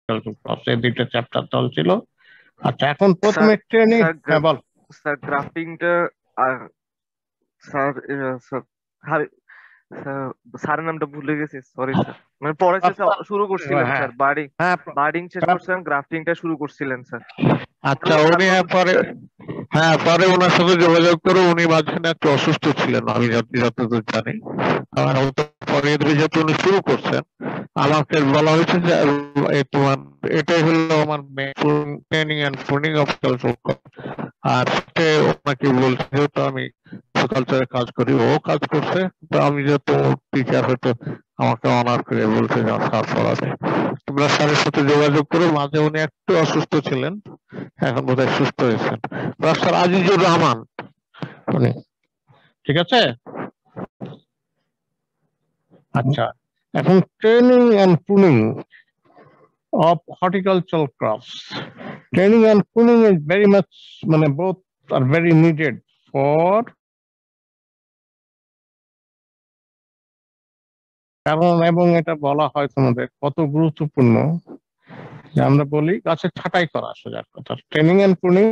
Horticulture crops, এই দুইটা chapter চলছিল। আচ্ছা, এখন প্রথমে ট্রেনিং। স্যার হ্যাঁ বল। স্যার গ্রাফটিংটা আর স্যার স্যার স্যারের নামটা ভুলে গেছি, সরি স্যার। মানে পরে শেষে শুরু করছিলেন হ্যাঁ স্যার, বার্ডিং হ্যাঁ বার্ডিং শেষ করছিলেন, গ্রাফটিংটা শুরু করছিলেন স্যার। আচ্ছা, উনি পরে, হ্যাঁ পরে ওনার সাথে যোগাযোগ করে, উনি মাঝখানে একটু অসুস্থ ছিলেন আমি যতদূর জানি। আর পরে যেহেতু উনি শুরু করছেন, আমাকে বলা হয়েছে যে তোমার এটাই হলো আমার training and pruning of culture. আর সে ওনাকে বলছে, যেহেতু আমি কালচারে কাজ করি, ও কাজ করছে, তো আমি যেহেতু টিচার, হয়তো আমাকে অনার করে বলছে যে স্যার পড়াবে। তোমরা স্যারের সাথে যোগাযোগ করো, মাঝে উনি একটু অসুস্থ ছিলেন, এখন বোধহয় সুস্থ হয়েছেন। প্রফেসর আজিজুর রহমান উনি, ঠিক আছে। আচ্ছা, এখন training and pruning of horticultural crops. Training and pruning is very much, মানে both are very needed for, এবং এটা বলা হয় তোমাদের কত গুরুত্বপূর্ণ যে আমরা বলি গাছের ছাঁটাই করা, সোজা কথা। Training and pruning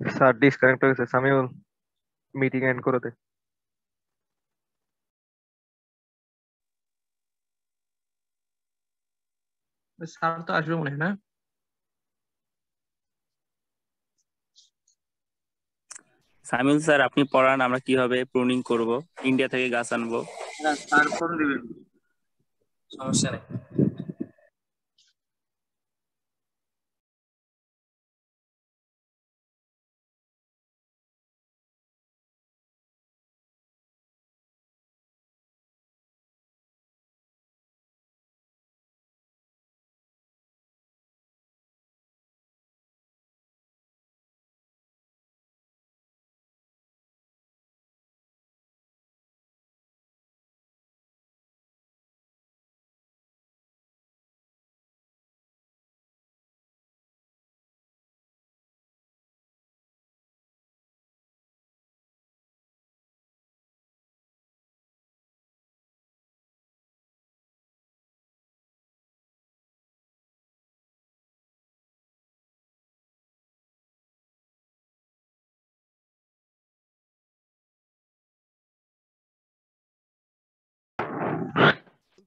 sir disconnect হয়ে গেছে, সামিউল মিটিং এন্ড করে দে। স্যার তো আসবে মনে হয় না। সামিউল স্যার, আপনি পড়ান, আমরা কিভাবে প্রুনিং করব, ইন্ডিয়া থেকে গাছ আনবো। না স্যার ফোন দিবেন, সমস্যা নেই।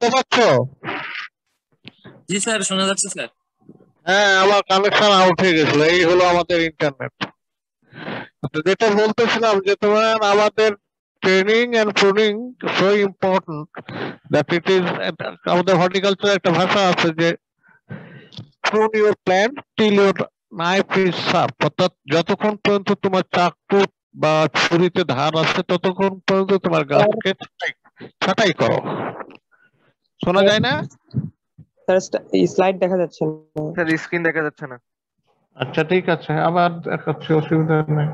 শুনতে পাচ্ছ? জি স্যার, শোনা যাচ্ছে স্যার। হ্যাঁ, আমার কানেকশন আউট হয়ে গেছিল, এই হলো আমাদের ইন্টারনেট। যেটা বলতেছিলাম যে তোমার আমাদের training and pruning so important that it is, আমাদের হর্টিকালচার একটা ভাষা আছে যে prune your plant till your knife is sharp, অর্থাৎ যতক্ষণ পর্যন্ত তোমার চাকু বা ছুরিতে ধার আছে ততক্ষণ পর্যন্ত তোমার গাছকে ছাঁটাই করো। শোনা যায় না? স্যার স্লাইড দেখা যাচ্ছে না। স্যার স্ক্রিন দেখা যাচ্ছে না। আচ্ছা ঠিক আছে, আবার দেখাচ্ছি, অসুবিধা নেই।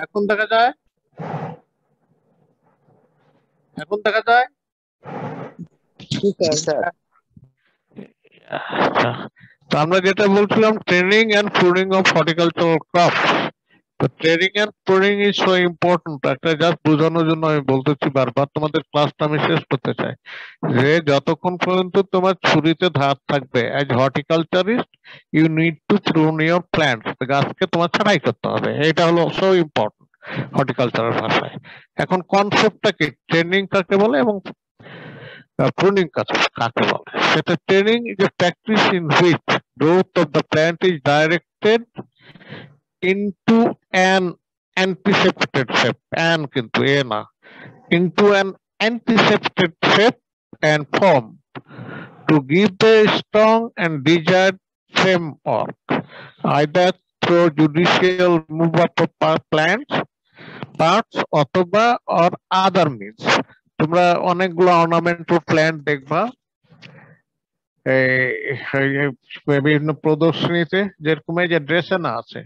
এখন দেখা যায়? এখন দেখা যায়? স্যার আচ্ছা, তো আমরা যেটা বলছিলাম training and pruning of horticultural crops. তো training and pruning is so important, একটা জাস্ট বোঝানোর জন্য আমি বলতেছি বারবার, তোমাদের ক্লাসটা আমি শেষ করতে চাই যে যতক্ষণ পর্যন্ত তোমার ছুরিতে ধার থাকবে as horticulturist you need to prune your plants, গাছকে তোমার ছাঁটাই করতে হবে, এটা হলো সো ইম্পর্টেন্ট হর্টিকালচারের ভাষায়। এখন কনসেপ্টটা কি, ট্রেনিং কাকে বলে এবং pruning কাকে বলে? সেটা training is a practice in which growth of the plant is directed into an anticipated shape, and কিন্তু এ না, into an anticipated shape and form to give the strong and desired framework, either through judicial removal of plans, parts অথবা or other means. তোমরা অনেকগুলো ornamental plant দেখবা বিভিন্ন প্রদর্শনীতে, যেরকম এই যে ড্রেসে না আছে,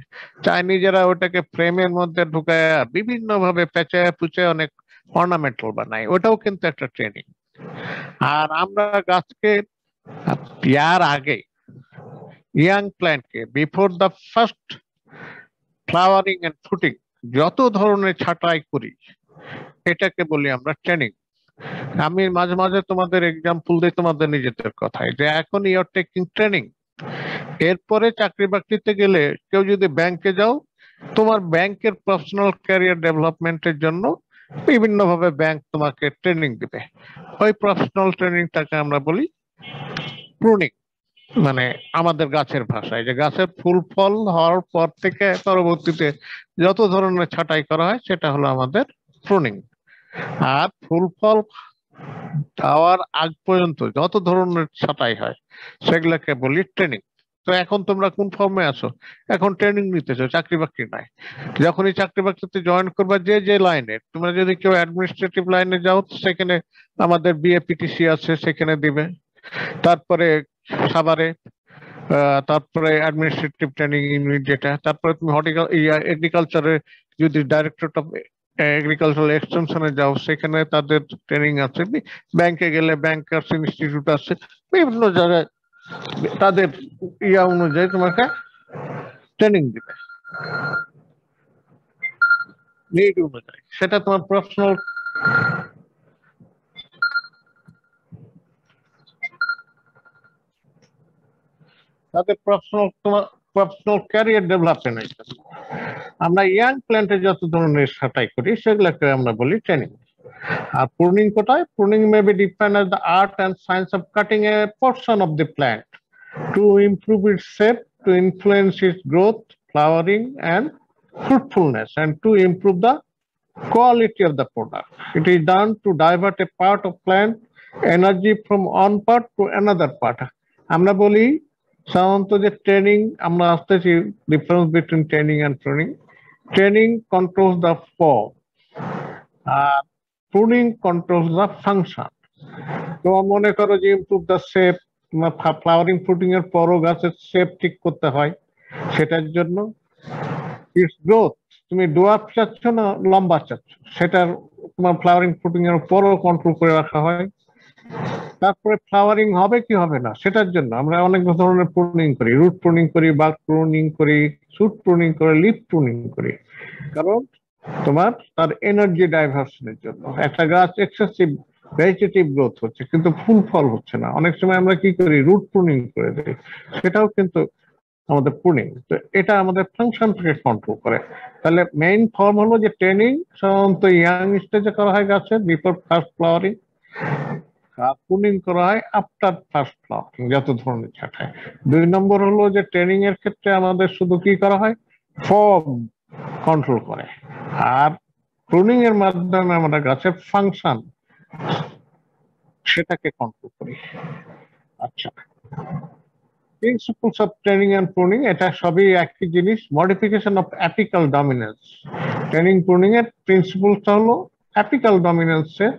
চাইনিজেরা ওটাকে ফ্রেমের মধ্যে ঢুকায় বিভিন্ন ভাবে পেঁচায় পুচায় অনেক অর্নামেন্টাল বানায়, ওটাও কিন্তু একটা ট্রেনিং। আর আমরা গাছকে ইয়ার আগে ইয়াং প্ল্যান্টকে before the first flowering and fruiting যত ধরনের ছাঁটাই করি, এটাকে বলি আমরা ট্রেনিং। আমি মাঝে মাঝে তোমাদের এক্সাম্পল দিই তোমাদের নিজেদের কথায়, যে এখন ইউর টেকিং ট্রেনিং। এরপরে চাকরি বাকরিতে গেলে, কেউ যদি ব্যাংকে যাও, তোমার ব্যাংকের পার্সোনাল ক্যারিয়ার ডেভেলপমেন্টের জন্য বিভিন্ন ভাবে ব্যাংক তোমাকে ট্রেনিং দিবে। ওই প্রফেশনাল ট্রেনিংটাকে আমরা বলি প্রুনিং, মানে আমাদের গাছের ভাষায়, যে গাছের ফুল ফল হওয়ার পর থেকে পরবর্তীতে যত ধরনের ছাঁটাই করা হয় সেটা হলো আমাদের প্রুনিং। আর ফুল ফল দেওয়ার আগ পর্যন্ত যত ধরনের ছাঁটাই হয় সেগুলোকে বলি ট্রেনিং। তো এখন তোমরা কোন ফর্মে আছো? এখন ট্রেনিং নিতেছো, চাকরি বাকরি নাই। যখনই চাকরি বাকরিতে জয়েন করবা, যে যে লাইনে, তোমরা যদি কেউ অ্যাডমিনিস্ট্রেটিভ লাইনে যাও, সেখানে আমাদের বিএপিটিসি আছে, সেখানে দিবে। তারপরে সাভারে, তারপরে অ্যাডমিনিস্ট্রেটিভ ট্রেনিং ইউনিট যেটা, তারপরে তুমি এগ্রিকালচারে যদি ডাইরেক্টরেট অফ এগ্রিকালচারাল এক্সটেনশনে যাও, সেখানে তাদের ট্রেনিং আছে। ব্যাংকে গেলে ব্যাংকার্স ইনস্টিটিউট আছে, বিভিন্ন জায়গায় তাদের ইয়া অনুযায়ী তোমাকে ট্রেনিং দিবে, নিড অনুযায়ী। সেটা তোমার প্রফেশনাল তাদের প্রফেশনাল ক্যারিয়ার ডেভেলপমেন্ট। আমরা ইয়াং প্ল্যান্টে যত ধরনের ছাঁটাই করি সেগুলোকে আমরা বলি ট্রেনিং। আর প্রুনিং কোথায়? Pruning may be defined as the art and science of cutting a portion of the plant to improve its shape, to influence its growth, flowering and fruitfulness, and to improve the quality of the product. It is done to divert a part of plant energy from one part to another part. আমরা বলি সাধারণত যে training, আমরা আসতেছি difference between training and pruning. Training controls the form আর pruning controls the function. তো মনে করো যে improve the shape, flowering fruiting এর পরও গাছের শেপ ঠিক করতে হয়, সেটার জন্য ইটস গ্রোথ, তুমি ডোয়ার্ফ চাচ্ছ না লম্বা চাচ্ছ, সেটার তোমার ফ্লাওয়ারিং ফ্রুটিং এর পরও কন্ট্রোল করে রাখা হয়। তারপরে ফ্লাওয়ারিং হবে কি হবে না সেটার জন্য আমরা অনেক ধরনের প্রুনিং করি, রুট প্রুনিং করি, বার্ক প্রুনিং করি, শুট প্রুনিং করি, লিফ প্রুনিং করি। কারণ তোমার তার এনার্জি ডাইভার্সনের জন্য। একটা গাছ এক্সেসিভ ভেজিটেটিভ গ্রোথ হচ্ছে কিন্তু ফুল ফল হচ্ছে না, অনেক সময় আমরা কি করি, রুট প্রুনিং করে দিই, সেটাও কিন্তু আমাদের প্রুনিং। তো এটা আমাদের ফাংশনটাকে কন্ট্রোল করে। তাহলে মেইন ফর্ম হলো যে ট্রেনিং সাধারণত ইয়াং স্টেজে করা হয় গাছের, বিফোর ফার্স্ট ফ্লাওয়ারিং। প্রুনিং করা হয় আফটার ফার্স্ট ফ্লাওয়ারিং, যত ধরনের ছাঁটাই। 2 নম্বর হলো যে ট্রেনিং এর ক্ষেত্রে আমাদের শুধু কি করা হয়, ফর্ম কন্ট্রোল করে। আর প্রুনিং এর মাধ্যমে আমরা গাছের ফাংশন সেটাকে কন্ট্রোল করি। আচ্ছা, principles of training and pruning, এটা সবই একই জিনিস। Modification of apical dominance, training pruning এর প্রিন্সিপলটা হলো অ্যাপিক্যাল ডমিনেন্সের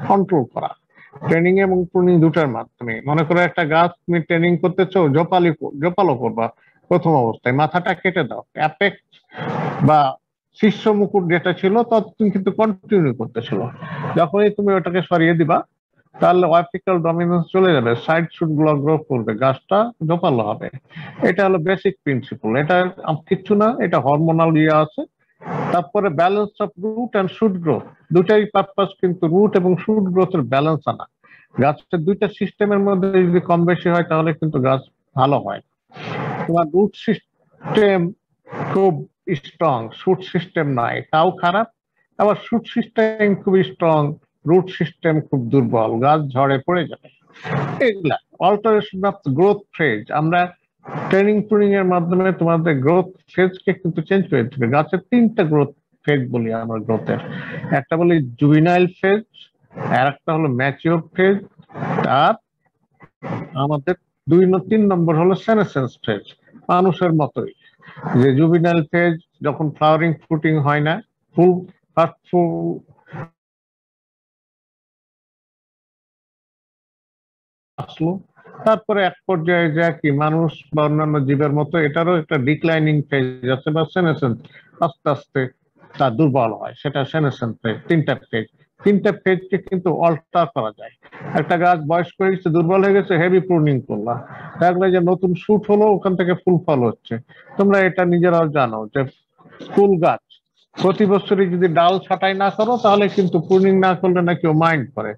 কন্ট্রোল করা। ট্রেনিং এবং প্রুনিং দুটার মাধ্যমে। মনে করো একটা গাছ তুমি ট্রেনিং করতেছো, জোপালো করবা, প্রথম অবস্থায় মাথাটা কেটে দাও, অ্যাপেক্স বা শীর্ষ মুকুট যেটা ছিল ততদিন কিন্তু কন্টিনিউ করতেছিল। যখনই তুমি ওটাকে সরিয়ে দিবা তাহলে অ্যাপিক্যাল ডমিনেন্স চলে যাবে, সাইড শুট গুলো গ্রো করবে, গাছটা জোপালো হবে। এটা হলো বেসিক প্রিন্সিপল, এটা কিচ্ছু না, এটা হরমোনাল ইয়ে আছে। তারপরে balance of root and shoot growth, দুটাই পারপাস কিন্তু রুট এবং শুট গ্রোথের ব্যালেন্স আনা। গাছের দুইটা সিস্টেমের মধ্যে যদি কম বেশি হয় তাহলে কিন্তু গাছ ভালো হয়। তোমার রুট সিস্টেম খুব স্ট্রং, শুট সিস্টেম নাই, তাও খারাপ। আবার শুট সিস্টেম খুব স্ট্রং, রুট সিস্টেম খুব দুর্বল, গাছ ঝড়ে পড়ে যাবে। এগুলা অল্টারেশন অফ গ্রোথ ফেজ, আমরা ট্রেনিং প্রুনিং এর মাধ্যমে তোমাদের গ্রোথ ফেজকে কিন্তু চেঞ্জ করে দিবে। গাছের 3টা গ্রোথ ফেজ বলি আমরা গ্রোথের। একটা বলি জুভিনাইল ফেজ, আর একটা হলো ম্যাচিওর ফেজ, আর আমাদের 3 নম্বর হলো সেনেসেন্স ফেজ। মানুষের মতোই যে জুভিনাইল ফেজ যখন ফ্লাওয়ারিং ফ্রুটিং হয় না, ফুল ফার্স্ট ফুল আসলো, তারপরে এক পর্যায়ে যায় কি মানুষ বা অন্যান্য জীবের মতো এটারও একটা ডিক্লাইনিং ফেজ আছে বা সেনেসেন্স, আস্তে আস্তে তা দুর্বল হয়, সেটা সেনেসেন্স ফেজ। 3টা ফেজ, 3টা ফেজকে কিন্তু অল্টার করা যায়। একটা গাছ বয়স্ক হয়ে গেছে, দুর্বল হয়ে গেছে, হেভি প্রুনিং করলাম, দেখলে যে নতুন শুট হলো, ওখান থেকে ফুল ফল হচ্ছে। তোমরা এটা নিজেরাও জানো যে ফুল গাছ প্রতি বছরই যদি ডাল ছাঁটাই না করো তাহলে কিন্তু প্রুনিং না করলে নাকি ও মাইন্ড করে।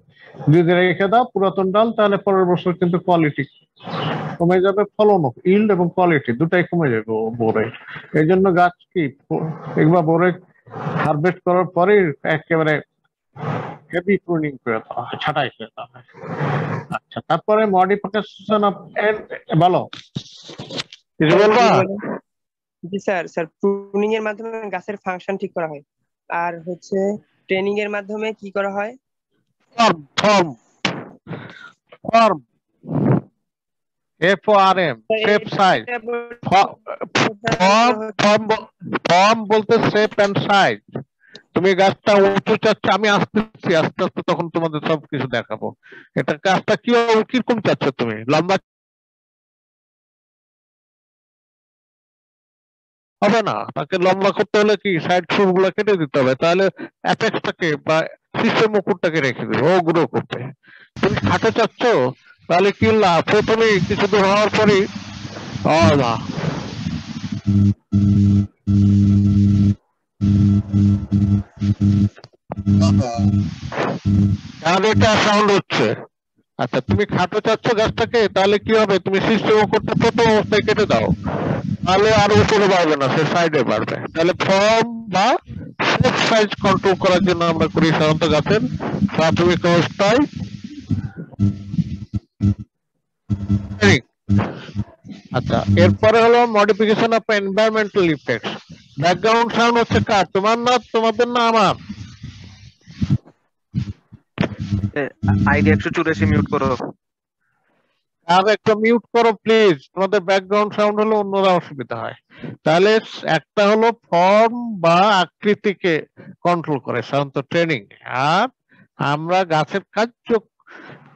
যদি রেখে দাও পুরাতন ডাল তাহলে পরের বছর কিন্তু কোয়ালিটি কমে যাবে, ফলন ইল্ড এবং কোয়ালিটি দুটাই কমে যাবে বোরে। এই জন্য গাছ কি একবার বোরে হারভেস্ট করার পরে একেবারে হেভি প্রুনিং করে দেওয়া হয়, ছাঁটাই করে দেওয়া হয়। আচ্ছা, তারপরে মডিফিকেশন অফ বলো, কিছু বলবা? জি স্যার, প্রুনিং এর মাধ্যমে গাছের ফাংশন ঠিক করা হয়। আর হচ্ছে ট্রেনিং এর মাধ্যমে কি করা হয়? Form form form FORM, shape size. Form বলতে শেপ এন্ড সাইজ। তুমি গাছটা উঁচু চাচ্ছ, আমি আসতেছি আস্তে আস্তে, তখন তোমাদের সবকিছু দেখাবো। এটা গাছটা কিরকম চাচ্ছ তুমি? লম্বা হবে না, তাকে লম্বা করতে হলে কি সাইড সুর গুলা কেটে দিতে হবে, তাহলে অ্যাপেক্সটাকে বা শীর্ষের মুকুটটাকে রেখে দেবে ও গ্রো করতে। তুমি খাটো চাচ্ছ, তাহলে কি লাভ? প্রথমে কিছু দূর হওয়ার পরেই না, কারণ এটা সাউন্ড হচ্ছে। আচ্ছা, তুমি খাটো চাচ্ছ গাছটাকে, তাহলে কি হবে? তুমি শীর্ষ মুকুটটা প্রথম অবস্থায় কেটে দাও, তাহলে আর উপরে বাড়বে না, সে সাইডে বাড়বে। তাহলে ফর্ম বা শেপ সাইজ কন্ট্রোল করার জন্য আমরা করি সাধারণত গাছের প্রাথমিক অবস্থায়। আচ্ছা, এরপরে হলো modification of environmental effects. Background sound হচ্ছে কার? তোমার না তোমাদের না আমার? আইডি 184 মিউট করো। আর একটা মিউট করো প্লিজ, তোমাদের ব্যাকগ্রাউন্ড সাউন্ড হলে অন্যরা অসুবিধা হয়। তাহলে একটা হলো ফর্ম বা আকৃতিকে কন্ট্রোল করে সাধারণত ট্রেনিং, আর আমরা গাছের কার্য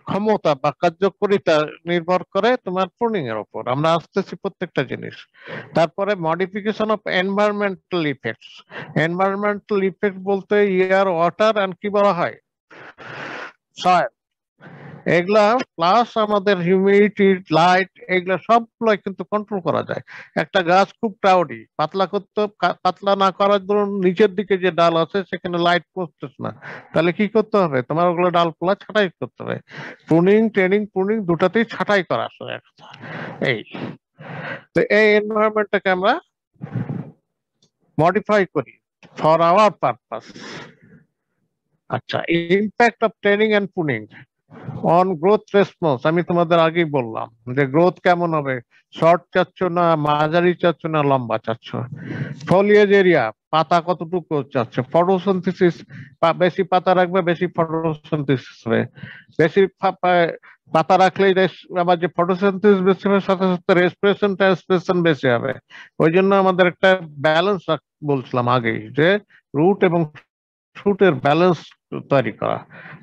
ক্ষমতা বা কার্যকরিতা নির্ভর করে তোমার প্রুনিং এর উপর। আমরা আসতেছি প্রত্যেকটা জিনিস। তারপরে modification of environmental effects. Environmental effect বলতে এয়ার, ওয়াটার এন্ড কি বলা হয়, সয়েল, এগুলা প্লাস আমাদের হিউমিডিটি, লাইট, এগুলা সবগুলো কিন্তু কন্ট্রোল করা যায়। একটা গাছ খুব ক্রাউডি, পাতলা করতে, পাতলা না করার জন্য নিচের দিকে যে ডাল আছে সেখানে লাইট পড়তেছে না, তাহলে কি করতে হবে? তোমার ওগুলো ডালপালা ছাঁটাই করতে হবে। প্রুনিং, ট্রেনিং, প্রুনিং দুটাতেই ছাঁটাই করা আসলে একটা। এই তো এই এনভায়রনমেন্টটাকে আমরা মডিফাই করি ফর আওয়ার পারপাস। আচ্ছা, impact of training and pruning on growth response. আমি তোমাদের আগেই বললাম যে গ্রোথ কেমন হবে, শর্ট চাচ্ছ না মাঝারি চাচ্ছ না লম্বা চাচ্ছ, ফলিয়েজ এরিয়া পাতা কতটুকু চাচ্ছ, ফটোসিনথেসিস বেশি পাতা রাখবে, বেশি ফটোসিনথেসিস হবে, বেশি পাতা রাখলে আবার যে ফটোসিনথেসিস বেশি হবে সাথে সাথে রেসপিরেশন ট্রান্সপিরেশন বেশি হবে। ওই জন্য আমাদের একটা ব্যালেন্স বলছিলাম আগেই, যে রুট এবং শুটের ব্যালেন্স তৈরি করা।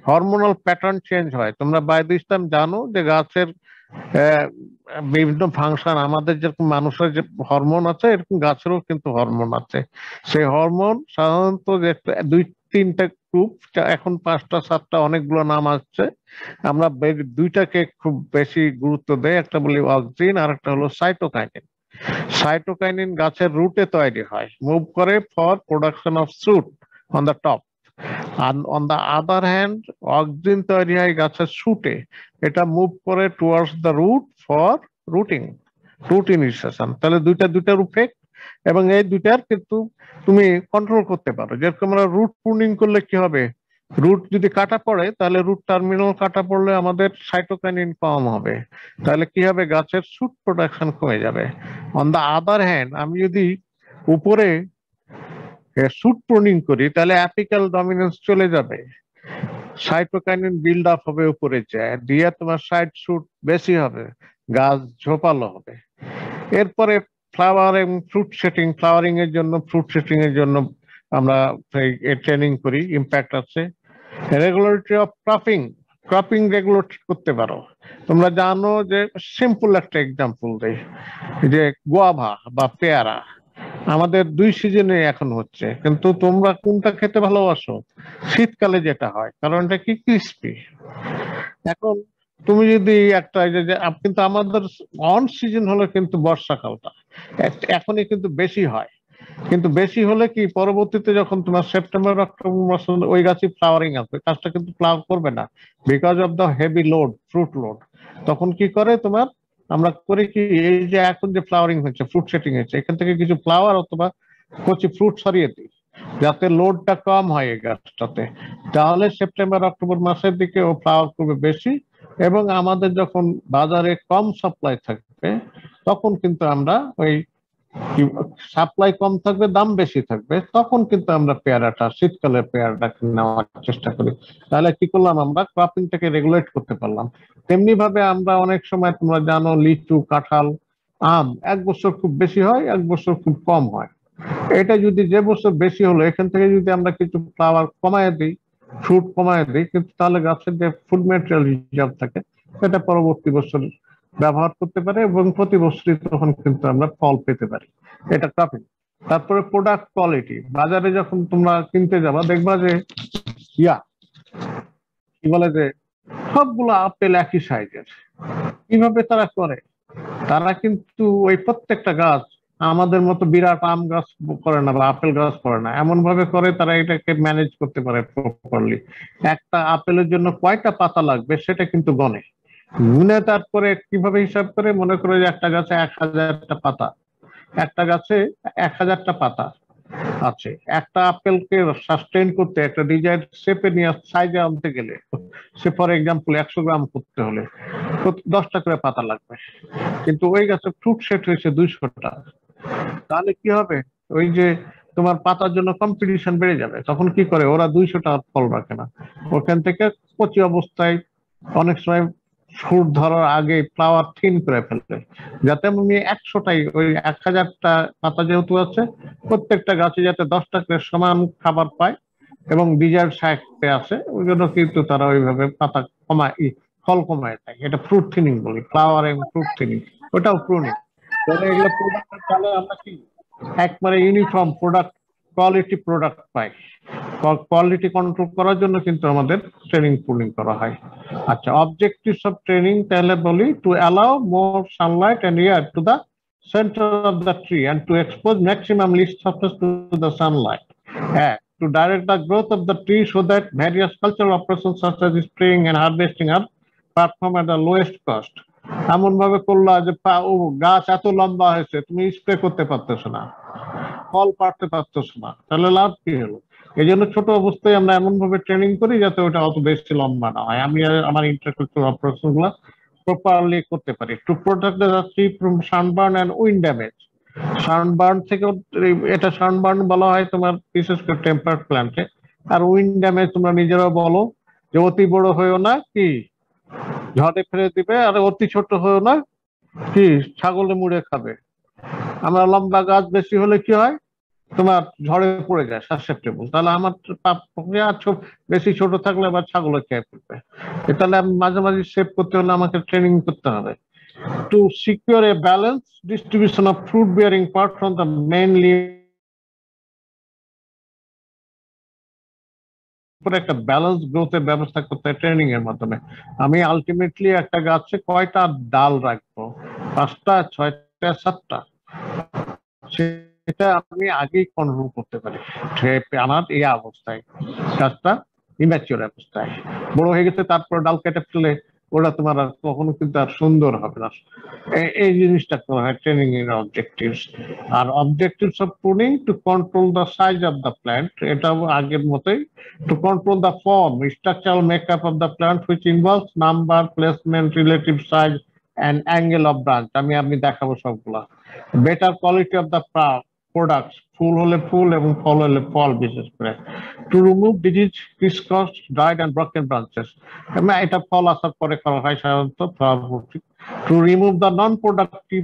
হরমোনাল প্যাটার্ন চেঞ্জ হয়, তোমরা বাই দিস টাইম জানো যে গাছের বিভিন্ন ফাংশন, আমাদের যেরকম মানুষের যে হরমোন আছে এরকম গাছেরও কিন্তু হরমোন আছে। সেই হরমোন সাধারণত যে 2-3টা গ্রুপ, এখন 5টা 7টা অনেকগুলো নাম আসছে, আমরা 2টাকে খুব বেশি গুরুত্ব দেই। একটা বলি অক্সিন, আর একটা হলো সাইটোকাইনিন। সাইটোকাইনিন গাছের রুটে তৈরি হয়, মুভ করে for production of fruit on the top. আর on the other hand auxin তৈরি হয় গাছের শুটে, এটা মুভ করে towards the root for rooting, root initiation. তাহলে দুইটার ইফেক্ট, এবং এই দুইটার কিন্তু তুমি কন্ট্রোল করতে পারো। যেরকম আমরা রুট প্রুনিং করলে কি হবে, রুট যদি কাটা পড়ে তাহলে রুট টার্মিনাল কাটা পড়লে আমাদের সাইটোকাইনিন কম হবে, তাহলে কি হবে, গাছের শুট প্রোডাকশন কমে যাবে। অন দা আদার হ্যান্ড আমি যদি উপরে শুট প্রুনিং করি তাহলে অ্যাপিক্যাল ডমিনেন্স চলে যাবে, সাইটোকাইনিন বিল্ড আপ হবে উপরে যায়, দিয়ে তোমার সাইড শুট বেশি হবে, গাছ ঝোপালো হবে। এরপরে ফ্লাওয়ার এবং ফ্রুট সেটিং, ফ্লাওয়ারিং এর জন্য, ফ্রুট সেটিং এর জন্য আমরা ট্রেনিং করি, ইম্প্যাক্ট আছে। Regularity of cropping, cropping regulate করতে পারো। তোমরা জানো যে সিম্পল একটা এক্সাম্পল দেই, যে গোয়াভা বা পেয়ারা আমাদের 2 সিজনে এখন হচ্ছে, কিন্তু তোমরা কোনটা খেতে ভালোবাসো? শীতকালে যেটা হয়, কারণ এটা কি ক্রিস্পি। এখন তুমি যদি একটা কিন্তু আমাদের অন সিজন হলো কিন্তু বর্ষাকালটা, এখনই কিন্তু বেশি হয়, কিন্তু বেশি হলে কি পরবর্তীতে যখন তোমার সেপ্টেম্বর অক্টোবর মাসে ওই গাছই ফ্লাওয়ারিং আসবে, গাছটা কিন্তু ফ্লাওয়ার করবে না because of the heavy load, fruit load. তখন কি করে তোমার, আমরা করি কি, এই যে এখন যে ফ্লাওয়ারিং হচ্ছে, ফ্রুট সেটিং হচ্ছে, এখান থেকে কিছু ফ্লাওয়ার অথবা কচি ফ্রুট সরিয়ে দিই যাতে লোডটা কম হয় এই গাছটাতে। তাহলে সেপ্টেম্বর অক্টোবর মাসের দিকে ও ফ্লাওয়ার করবে বেশি, এবং আমাদের যখন বাজারে কম সাপ্লাই থাকবে তখন কিন্তু আমরা ওই সাপ্লাই কম থাকবে, দাম বেশি থাকবে, তখন কিন্তু আমরা পেয়ারাটা, শীতকালের পেয়ারাটা নেওয়ার চেষ্টা করি। তাহলে কি করলাম, আমরা ক্রপিংটাকে রেগুলেট করতে পারলাম। তেমনি ভাবে আমরা অনেক সময়, তোমরা জানো, লিচু, কাঁঠাল, আম এক বছর খুব বেশি হয়, এক বছর খুব কম হয়। এটা যদি যে বছর বেশি হলো, এখান থেকে যদি আমরা কিছু ফ্লাওয়ার কমায় দিই, ফ্রুট কমায় দিই, কিন্তু তাহলে গাছের যে ফুড ম্যাটেরিয়াল রিজার্ভ থাকে সেটা পরবর্তী বছর ব্যবহার করতে পারে, এবং প্রতি বছরই তখন কিন্তু আমরা ফল পেতে পারি। এটা ক্রপিং। তারপরে প্রোডাক্ট কোয়ালিটি, বাজারে যখন তোমরা কিনতে যাবা দেখবা যে কি বলে যে সবগুলো আপেল একই সাইজের। কিভাবে তারা করে? তারা কিন্তু ওই প্রত্যেকটা গাছ আমাদের মতো বিরাট আম গাছ করে না বা আপেল গাছ করে না, এমন ভাবে করে তারা এটাকে ম্যানেজ করতে পারে প্রপারলি। একটা আপেলের জন্য কয়টা পাতা লাগবে সেটা কিন্তু গণে, গুনে তারপরে কিভাবে হিসাব করে, মনে করে যে একটা গাছে 1000টা পাতা, একটা গাছে 1000টা পাতা আছে, একটা আপেলকে সাস্টেইন করতে, একটা ডিজাইন শেপে নিয়ে সাইজে আনতে গেলে, সে ফর এক্সাম্পল 100 গ্রাম করতে হলে 10টা করে পাতা লাগবে, কিন্তু ওই গাছে ফ্রুট সেট হয়েছে 200টা। তাহলে কি হবে, ওই যে তোমার পাতার জন্য কম্পিটিশন বেড়ে যাবে। তখন কি করে, ওরা 200টা ফল রাখে না, ওখান থেকে কচি অবস্থায় অনেক সময় ফ্রুট ধরার আগে ফ্লাওয়ার থিন করে ফেলবে, যাতে আমি 100টাই, ওই 1000টা পাতা যেহেতু আছে, প্রত্যেকটা গাছে যাতে 10টা করে সমান খাবার পায় এবং ডিজার্ট সাইডে আসে, ওই জন্য কিন্তু তারা ওইভাবে পাতা কমায়, ফল কমায় দেয়। এটা ফ্রুট থিনিং বলি, ফ্লাওয়ার এবং ফ্রুট থিনিং, ওটাও প্রুনিং। তাহলে এগুলো প্রোডাক্টের, তাহলে আমরা কি একবারে ইউনিফর্ম প্রোডাক্ট, কোয়ালিটি প্রোডাক্ট পাই। কোয়ালিটি কন্ট্রোল করার জন্য কিন্তু আমাদের ট্রেনিং প্রুনিং করা হয়। আচ্ছা, অবজেক্টিভস অফ ট্রেনিং তাহলে বলি, to allow more sunlight and air to the center of the tree and to expose maximum least surface to the sunlight. To direct the growth of the tree so that various cultural operations such as spraying and harvesting are performed at the lowest cost. এমন ভাবে করলা যে গাছ এত লম্বা হয়েছে, তুমি spray করতে পারতেছো না, ফল পাড়তে পারতেছো না, তাহলে লাভ কি হলো? এই জন্য ছোট অবস্থায় আমরা এমন ভাবে ট্রেনিং করি যাতে ওটা অত বেশি লম্বা না হয়, আমি আমার ইন্টারকালচারাল অপারেশন গুলা প্রপারলি করতে পারি। To protect the tree from sunburn and wind damage, sunburn থেকে, এটা সানবার্ন বলা হয় তোমার বিশেষ করে টেম্পারেট প্ল্যান্টে, আর উইন্ড ড্যামেজ তোমরা নিজেরাও বলো যে অতি বড় হয়েও না কি ঝড়ে ফেলে দিবে, আর অতি ছোট হয়েও না কি ছাগলে মুড়ে খাবে। আমরা লম্বা গাছ বেশি হলে কি হয়, তোমার ঝড়ে পড়ে যায়, সাসেপ্টেবল। তাহলে আমার বেশি ছোট থাকলে আবার ছাগলে খেয়ে ফেলবে। তাহলে আমি মাঝে মাঝে সেভ করতে হলে আমাকে ট্রেনিং করতে হবে। To secure a balanced distribution of fruit bearing part from the main leaf, একটা ব্যালেন্স গ্রোথের ব্যবস্থা করতে ট্রেনিং এর মাধ্যমে। আমি আলটিমেটলি একটা গাছে কয়টা ডাল রাখবো, 5টা, 6টা, 7টা, সেটা আমি আগেই কন্ট্রোল করতে পারি। আমার এই অবস্থায় গাছটা ইম্যাচিওর অবস্থায়, বড় হয়ে গেছে, তারপর ডাল কেটে ফেলে ওটা তোমার আর কখনো কিন্তু আর সুন্দর হবে না। এই জিনিসটা করা হয় ট্রেনিং এর অবজেক্টিভস। আর objectives of pruning, to control the size of the plant, এটাও আগের মতোই। To control the form, structural makeup of the plant which involves number, placement, relative size and angle of branch, আমি দেখাবো সবগুলা। Better quality of the products ফুল হলে ফুল এবং ফল হলে ফল, বিশেষ করে to remove disease crisscross dried and broken branches. এটা ফল আসার পরে করা হয় সাধারণত flower proofing. To remove the non productive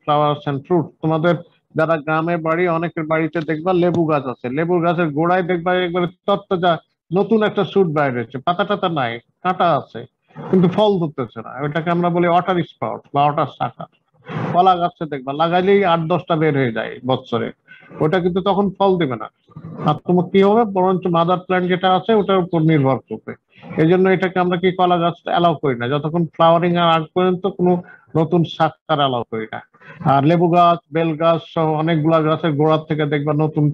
flowers and fruit. তোমাদের যারা গ্রামে বাড়ি, অনেকের বাড়িতে দেখবা লেবু গাছ আছে, লেবুর গাছের গোড়ায় দেখবা একবারে তত্ত্বজা নতুন একটা শুট বাইর হয়েছে, পাতা টাতা নাই, কাঁটা আছে কিন্তু ফল ধরতেছে না, ওইটাকে আমরা বলি ওয়াটার স্পাউট বা ওয়াটার শাখা। কলা গাছে দেখবা লাগাইলেই 8-10টা বের হয়ে যায় বছরে, ওটা কিন্তু তখন ফল দিবে না। আর তোমার কি হবে, বরঞ্চ মাদার প্ল্যান্ট যেটা আছে ওটার উপর নির্ভর করবে। এই জন্য এটাকে আমরা কি কলা গাছ অ্যালাউ করি না, যতক্ষণ ফ্লাওয়ারিং এর আগ পর্যন্ত কোনো নতুন শাখার অ্যালাউ করি না। আর লেবু গাছ, বেল গাছ সহ অনেকগুলা গাছের গোড়ার থেকে দেখবা নতুন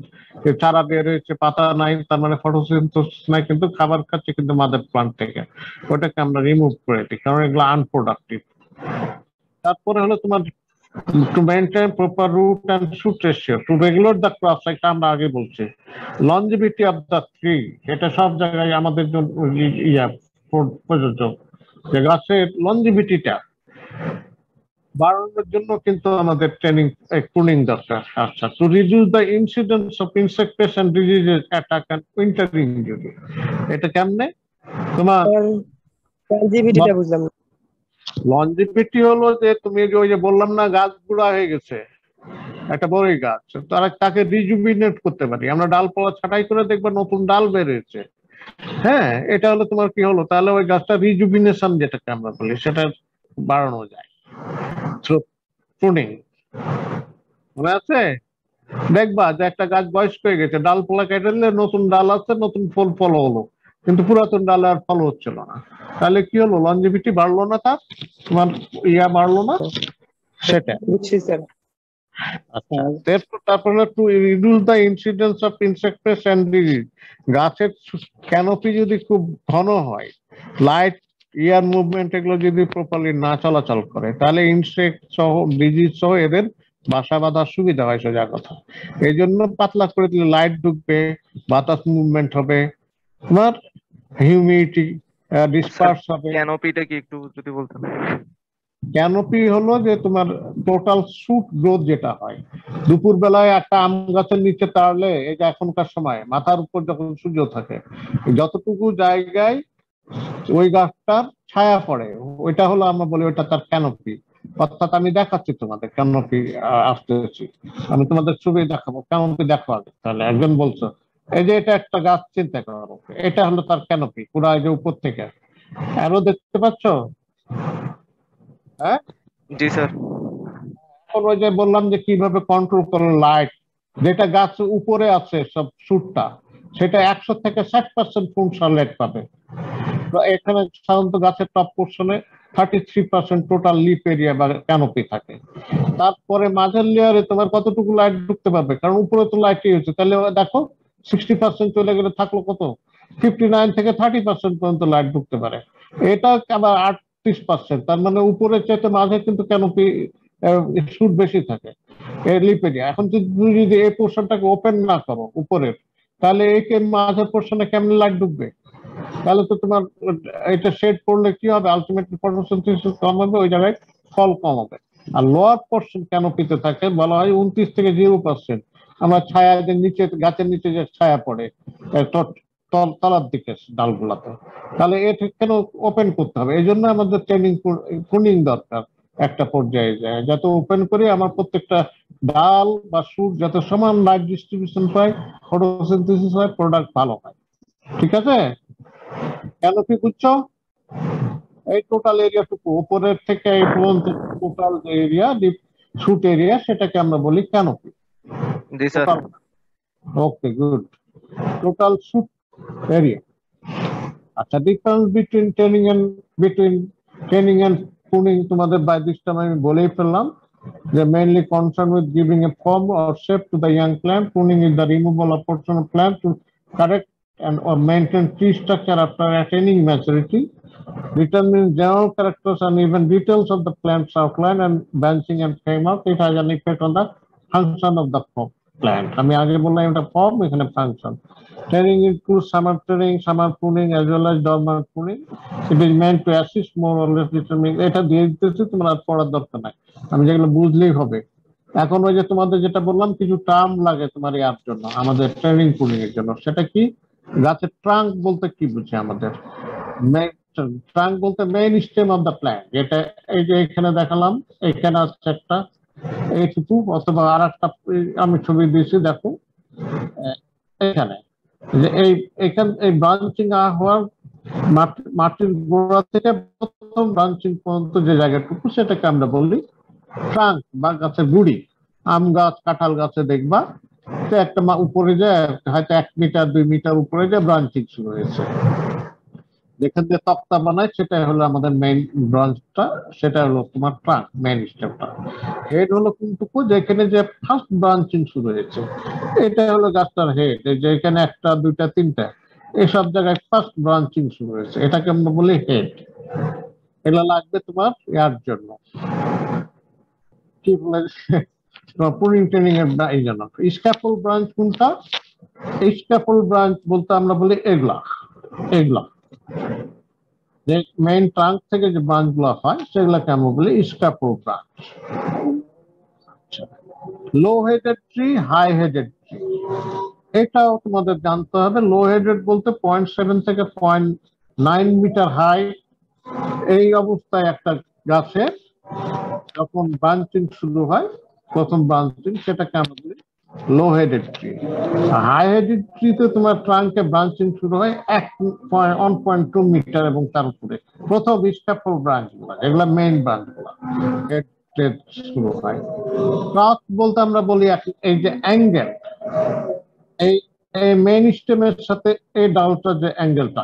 চারা বের হয়েছে, পাতা নাই, তার মানে ফটোসিনথেসিস নাই, কিন্তু খাবার খাচ্ছে কিন্তু মাদার প্লান্ট থেকে, ওটাকে আমরা রিমুভ করে দিই, কারণ এগুলো আনপ্রোডাক্টিভ। তারপরে হলো তোমার to maintain proper root and shoot ratio to regulate the crop cycle, আমরা আগে বলছি longevity of the tree, এটা সব জায়গায় আমাদের জন্য প্রযোজ্য, যে গাছের লঞ্জিভিটিটা বাড়ানোর জন্য কিন্তু আমাদের ট্রেনিং প্রুনিং দরকার। আচ্ছা, to reduce the incidence of insect pest and diseases attack and winter injury, এটা কেমনে তোমার লঞ্জিভিটিটা বুঝলাম না। লঞ্জিভিটি হলো যে তুমি ওই যে বললাম না গাছ বুড়া হয়ে গেছে, একটা বড়ই গাছ, তারা তাকে রিজুবিনেট করতে পারি আমরা, ডালপালা ছাঁটাই করে দেখবে নতুন ডাল বেরিয়েছে। হ্যাঁ, এটা হলো তোমার কি হলো, তাহলে ওই গাছটা রিজুবিনেশন যেটাকে আমরা বলি সেটা বাড়ানো যায় থ্রু প্রুনিং। মনে আছে? দেখবা যে একটা গাছ বয়স্ক হয়ে গেছে, ডালপালা কেটে দিলে নতুন ডাল আছে, নতুন ফল হলো, কিন্তু পুরাতন ডালে আর ফল হচ্ছিল না, তাহলে কি হলো, লঞ্জিভিটি বাড়লো না, তার তোমার বাড়লো না, সেটা। বুঝছি স্যার। আচ্ছা, তারপরে to reduce the incidence of insect pest and disease, গাছের ক্যানোপি যদি খুব ঘন হয়, লাইট এয়ার মুভমেন্ট এগুলো যদি প্রপারলি না চলাচল করে, তাহলে ইনসেক্ট সহ ডিজিজ সহ এদের বাসা বাঁধার সুবিধা হয়, সোজা কথা। এই জন্য পাতলা করে দিলে লাইট ঢুকবে, বাতাস মুভমেন্ট হবে, তোমার হিউমিডিটি ডিসপার্স হবে। ক্যানোপিটা কি একটু যদি বলতেন? ক্যানোপি হলো যে তোমার টোটাল শুট গ্রোথ যেটা হয়, দুপুর বেলায় একটা আম গাছের নিচে তাড়লে, এই যে এখনকার সময় মাথার উপর যখন সূর্য থাকে, যতটুকু জায়গায় ওই গাছটার ছায়া পড়ে, ওইটা হলো আমরা বলি ওইটা তার ক্যানোপি। অর্থাৎ আমি দেখাচ্ছি তোমাদের ক্যানোপি, আসতেছি আমি তোমাদের ছবি দেখাবো, ক্যানোপি দেখো আগে, তাহলে একজন বলছো এই যে এটা একটা গাছ, চিন্তা করো, এটা হলো তার ক্যানোপি পুরা, এই যে উপর থেকে আরো দেখতে পাচ্ছ? হ্যাঁ জি স্যার। এখন ওই যে বললাম যে কিভাবে কন্ট্রোল করে লাইট, যেটা গাছ উপরে আছে সব শুটটা, সেটা 100 থেকে 60% ফুল সানলাইট পাবে। এখানে সাধারণত গাছের টপ পোর্শনে 33% টোটাল লিপ এরিয়া বা ক্যানোপি থাকে। তারপরে মাঝের লেয়ারে তোমার কতটুকু লাইট ঢুকতে পারবে, কারণ উপরে তো লাইটই হচ্ছে, তাহলে দেখো 60% চলে গেলে থাকলো কত, 59 থেকে 30% পর্যন্ত লাইট ঢুকতে পারে। এটা আবার 38%, তার মানে উপরের চাইতে মাঝে কিন্তু ক্যানোপি শুট বেশি থাকে লিপ এরিয়া। এখন তুমি যদি এই পোর্শনটাকে ওপেন না করো উপরের, তাহলে এই মাঝের পোর্শনে কেমনে লাইট ঢুকবে, তাহলে তো তোমার এটা শেড পড়লে কি হবে, আলটিমেটলি ফটোসিনথেসিস কম হবে, ওই জায়গায় ফল কম হবে। আর লোয়ার পোর্শন ক্যানোপিতে থাকে বলা হয় 29 থেকে 0%, আমরা ছায়া যে নিচে গাছের নিচে যে ছায়া পড়ে তলার দিকে ডালগুলাতে, তাহলে এটা কেন ওপেন করতে হবে, এই জন্য আমাদের ট্রেনিং প্রুনিং দরকার একটা পর্যায়ে যায়, যাতে ওপেন করে আমার প্রত্যেকটা ডাল বা শুট যাতে সমান লাইট ডিস্ট্রিবিউশন পায়, ফটোসিনথেসিস হয়, প্রোডাক্ট ভালো হয়। ঠিক আছে? ক্যানোপি বুঝছো? এই টোটাল এরিয়াটুকু উপরের থেকে এই পর্যন্ত টোটাল যে এরিয়া শুট এরিয়া, সেটাকে আমরা বলি ক্যানোপি। জি sir. Okay, good. Total shoot area. আচ্ছা, difference between training and pruning তোমাদের বাই দিস টাইম আমি বলেই ফেললাম, যে mainly concern with giving a form or shape to the young plant. Pruning is the removal of portion of plant to correct and or maintain tree structure after attaining maturity, determine general characters and even details of the plant's outline and branching and framework. It has an effect on the function of the plant. আমি আগে বললাম এটা form, এখানে function. Training includes summer training, summer pruning, as well as dormant pruning. It is meant to assist more or less determining. এটা দিয়ে দিতেছি, তোমার আর পড়ার দরকার নাই, আমি যেগুলো বুঝলেই হবে। এখন ওই যে তোমাদের যেটা বললাম কিছু টার্ম লাগে তোমার ইয়ার জন্য, আমাদের ট্রেনিং পুলিং এর জন্য, সেটা কি? গাছের ট্রাঙ্ক বলতে কি বুঝি আমাদের? ট্রাঙ্ক বলতে main stem of the plant, যেটা এই যে এখানে দেখালাম, এখানে আছে একটা এইটুকু, অথবা আর একটা আমি ছবি দিয়েছি দেখো এখানে, যে এই ব্রাঞ্চিং হওয়ার মাটির গোড়া থেকে প্রথম ব্রাঞ্চিং পর্যন্ত যে জায়গাটুকু, সেটাকে আমরা বলি ট্রাঙ্ক বা গাছের গুড়ি। আম গাছ, কাঁঠাল গাছে দেখবা যে একটা উপরে যায় হয়তো 1 মিটার 2 মিটার উপরে যে ব্রাঞ্চিং শুরু হয়েছে, যেখান দিয়ে তক্তা বানায়, সেটাই হলো আমাদের মেইন ব্রাঞ্চটা, সেটা হলো তোমার ট্রাঙ্ক, মেইন স্টেমটা। হেড হলো কোনটুকু, যেখানে যে ফার্স্ট ব্রাঞ্চিং শুরু হয়েছে, এটা হলো গাছটার হেড। এই যে এখানে 1টা 2টা 3টা এইসব জায়গায় ফার্স্ট ব্রাঞ্চিং শুরু হয়েছে, এটাকে আমরা বলি হেড। এগুলো লাগবে তোমার ইয়ার জন্য, কি বলে, পুলিং ট্রেনিং এর এই জন্য। স্ক্যাপল ব্রাঞ্চ কোনটা? স্ক্যাপল ব্রাঞ্চ বলতে আমরা বলি এগুলা যে মেইন ট্রাঙ্ক থেকে যে ব্রাঞ্চ গুলো হয়, সেগুলোকে আমরা বলি scaffold branch. Low headed tree, high headed tree, এটাও তোমাদের জানতে হবে। লো হেডেড বলতে 0.7 থেকে 0.9 মিটার হাই, এই অবস্থায় একটা গাছের যখন ব্রাঞ্চিং শুরু হয়, প্রথম ব্রাঞ্চিং, সেটাকে আমরা বলি লো হেডেড ট্রি। হাই হেডেড ট্রিতে তোমার ট্রাঙ্কে ব্রাঞ্চিং শুরু হয় 1.2 মিটার এবং তার উপরে প্রথম স্ক্যাপল ব্রাঞ্চ গুলা, এগুলা মেইন ব্রাঞ্চ গুলা শুরু হয়। ক্রস বলতে আমরা বলি এই যে অ্যাঙ্গেল, এই মেইন স্টেমের সাথে এই ডালটা যে অ্যাঙ্গেলটা,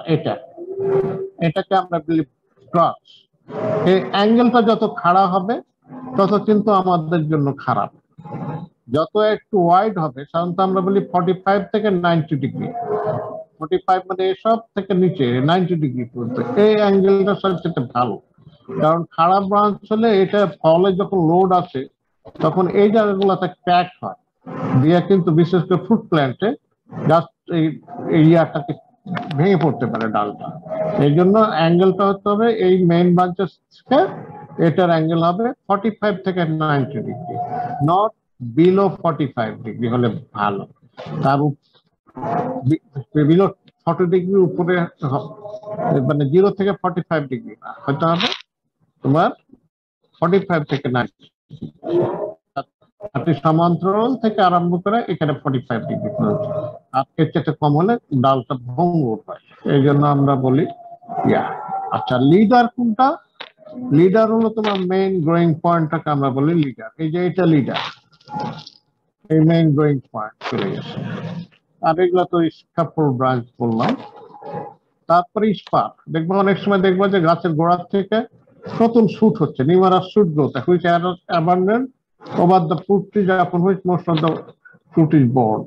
এটাকে আমরা বলি ক্রস। এই অ্যাঙ্গেলটা যত খাড়া হবে তত কিন্তু আমাদের জন্য খারাপ, যত একটু ওয়াইড হবে, সাধারণত আমরা বলি 45 থেকে 90 ডিগ্রি, 45 মানে এসব থেকে নিচে 90 ডিগ্রি পর্যন্ত, এই অ্যাঙ্গেলটা সবচেয়ে ভালো। কারণ খারাপ ব্রাঞ্চ হলে এটা ফলে যখন লোড আসে, তখন এই জায়গাগুলোতে ক্র্যাক হয় দিয়ে, কিন্তু বিশেষ করে ফ্রুট প্ল্যান্টে গাছ এই ইয়াটাকে ভেঙে পড়তে পারে ডালটা। এই জন্য অ্যাঙ্গেলটা হতে হবে, এই মেইন ব্রাঞ্চের এটার অ্যাঙ্গেল হবে 45 থেকে 90 ডিগ্রি, নট বিলো 45 ডিগ্রি হলে ভালো। তার বিলো 40 ডিগ্রি উপরে, মানে 0 থেকে 45 ডিগ্রি হতে হবে তোমার 45 থেকে 90। আপনি সমান্তরাল থেকে আরম্ভ করে এখানে 45 ডিগ্রি পর্যন্ত, আর এর চেয়ে কম হলে ডালটা ভঙ্গুর হয়, এই জন্য আমরা বলি ইয়া। আচ্ছা, লিডার কোনটা? লিডার হলো তোমার মেইন গ্রোয়িং পয়েন্টটাকে আমরা বলি লিডার। এই যে এটা লিডার, এই মেইন গ্রোয়িং পয়েন্ট চলে গেছে। আর এগুলো তো স্ক্যাপল ব্রাঞ্চ বললাম। তারপরে স্পার, দেখবো অনেক সময় দেখবো যে গাছের গোড়ার থেকে নতুন শুট হচ্ছে, numerous shoot growth, which are abundant over the fruit tree, upon which most of the fruit is borne.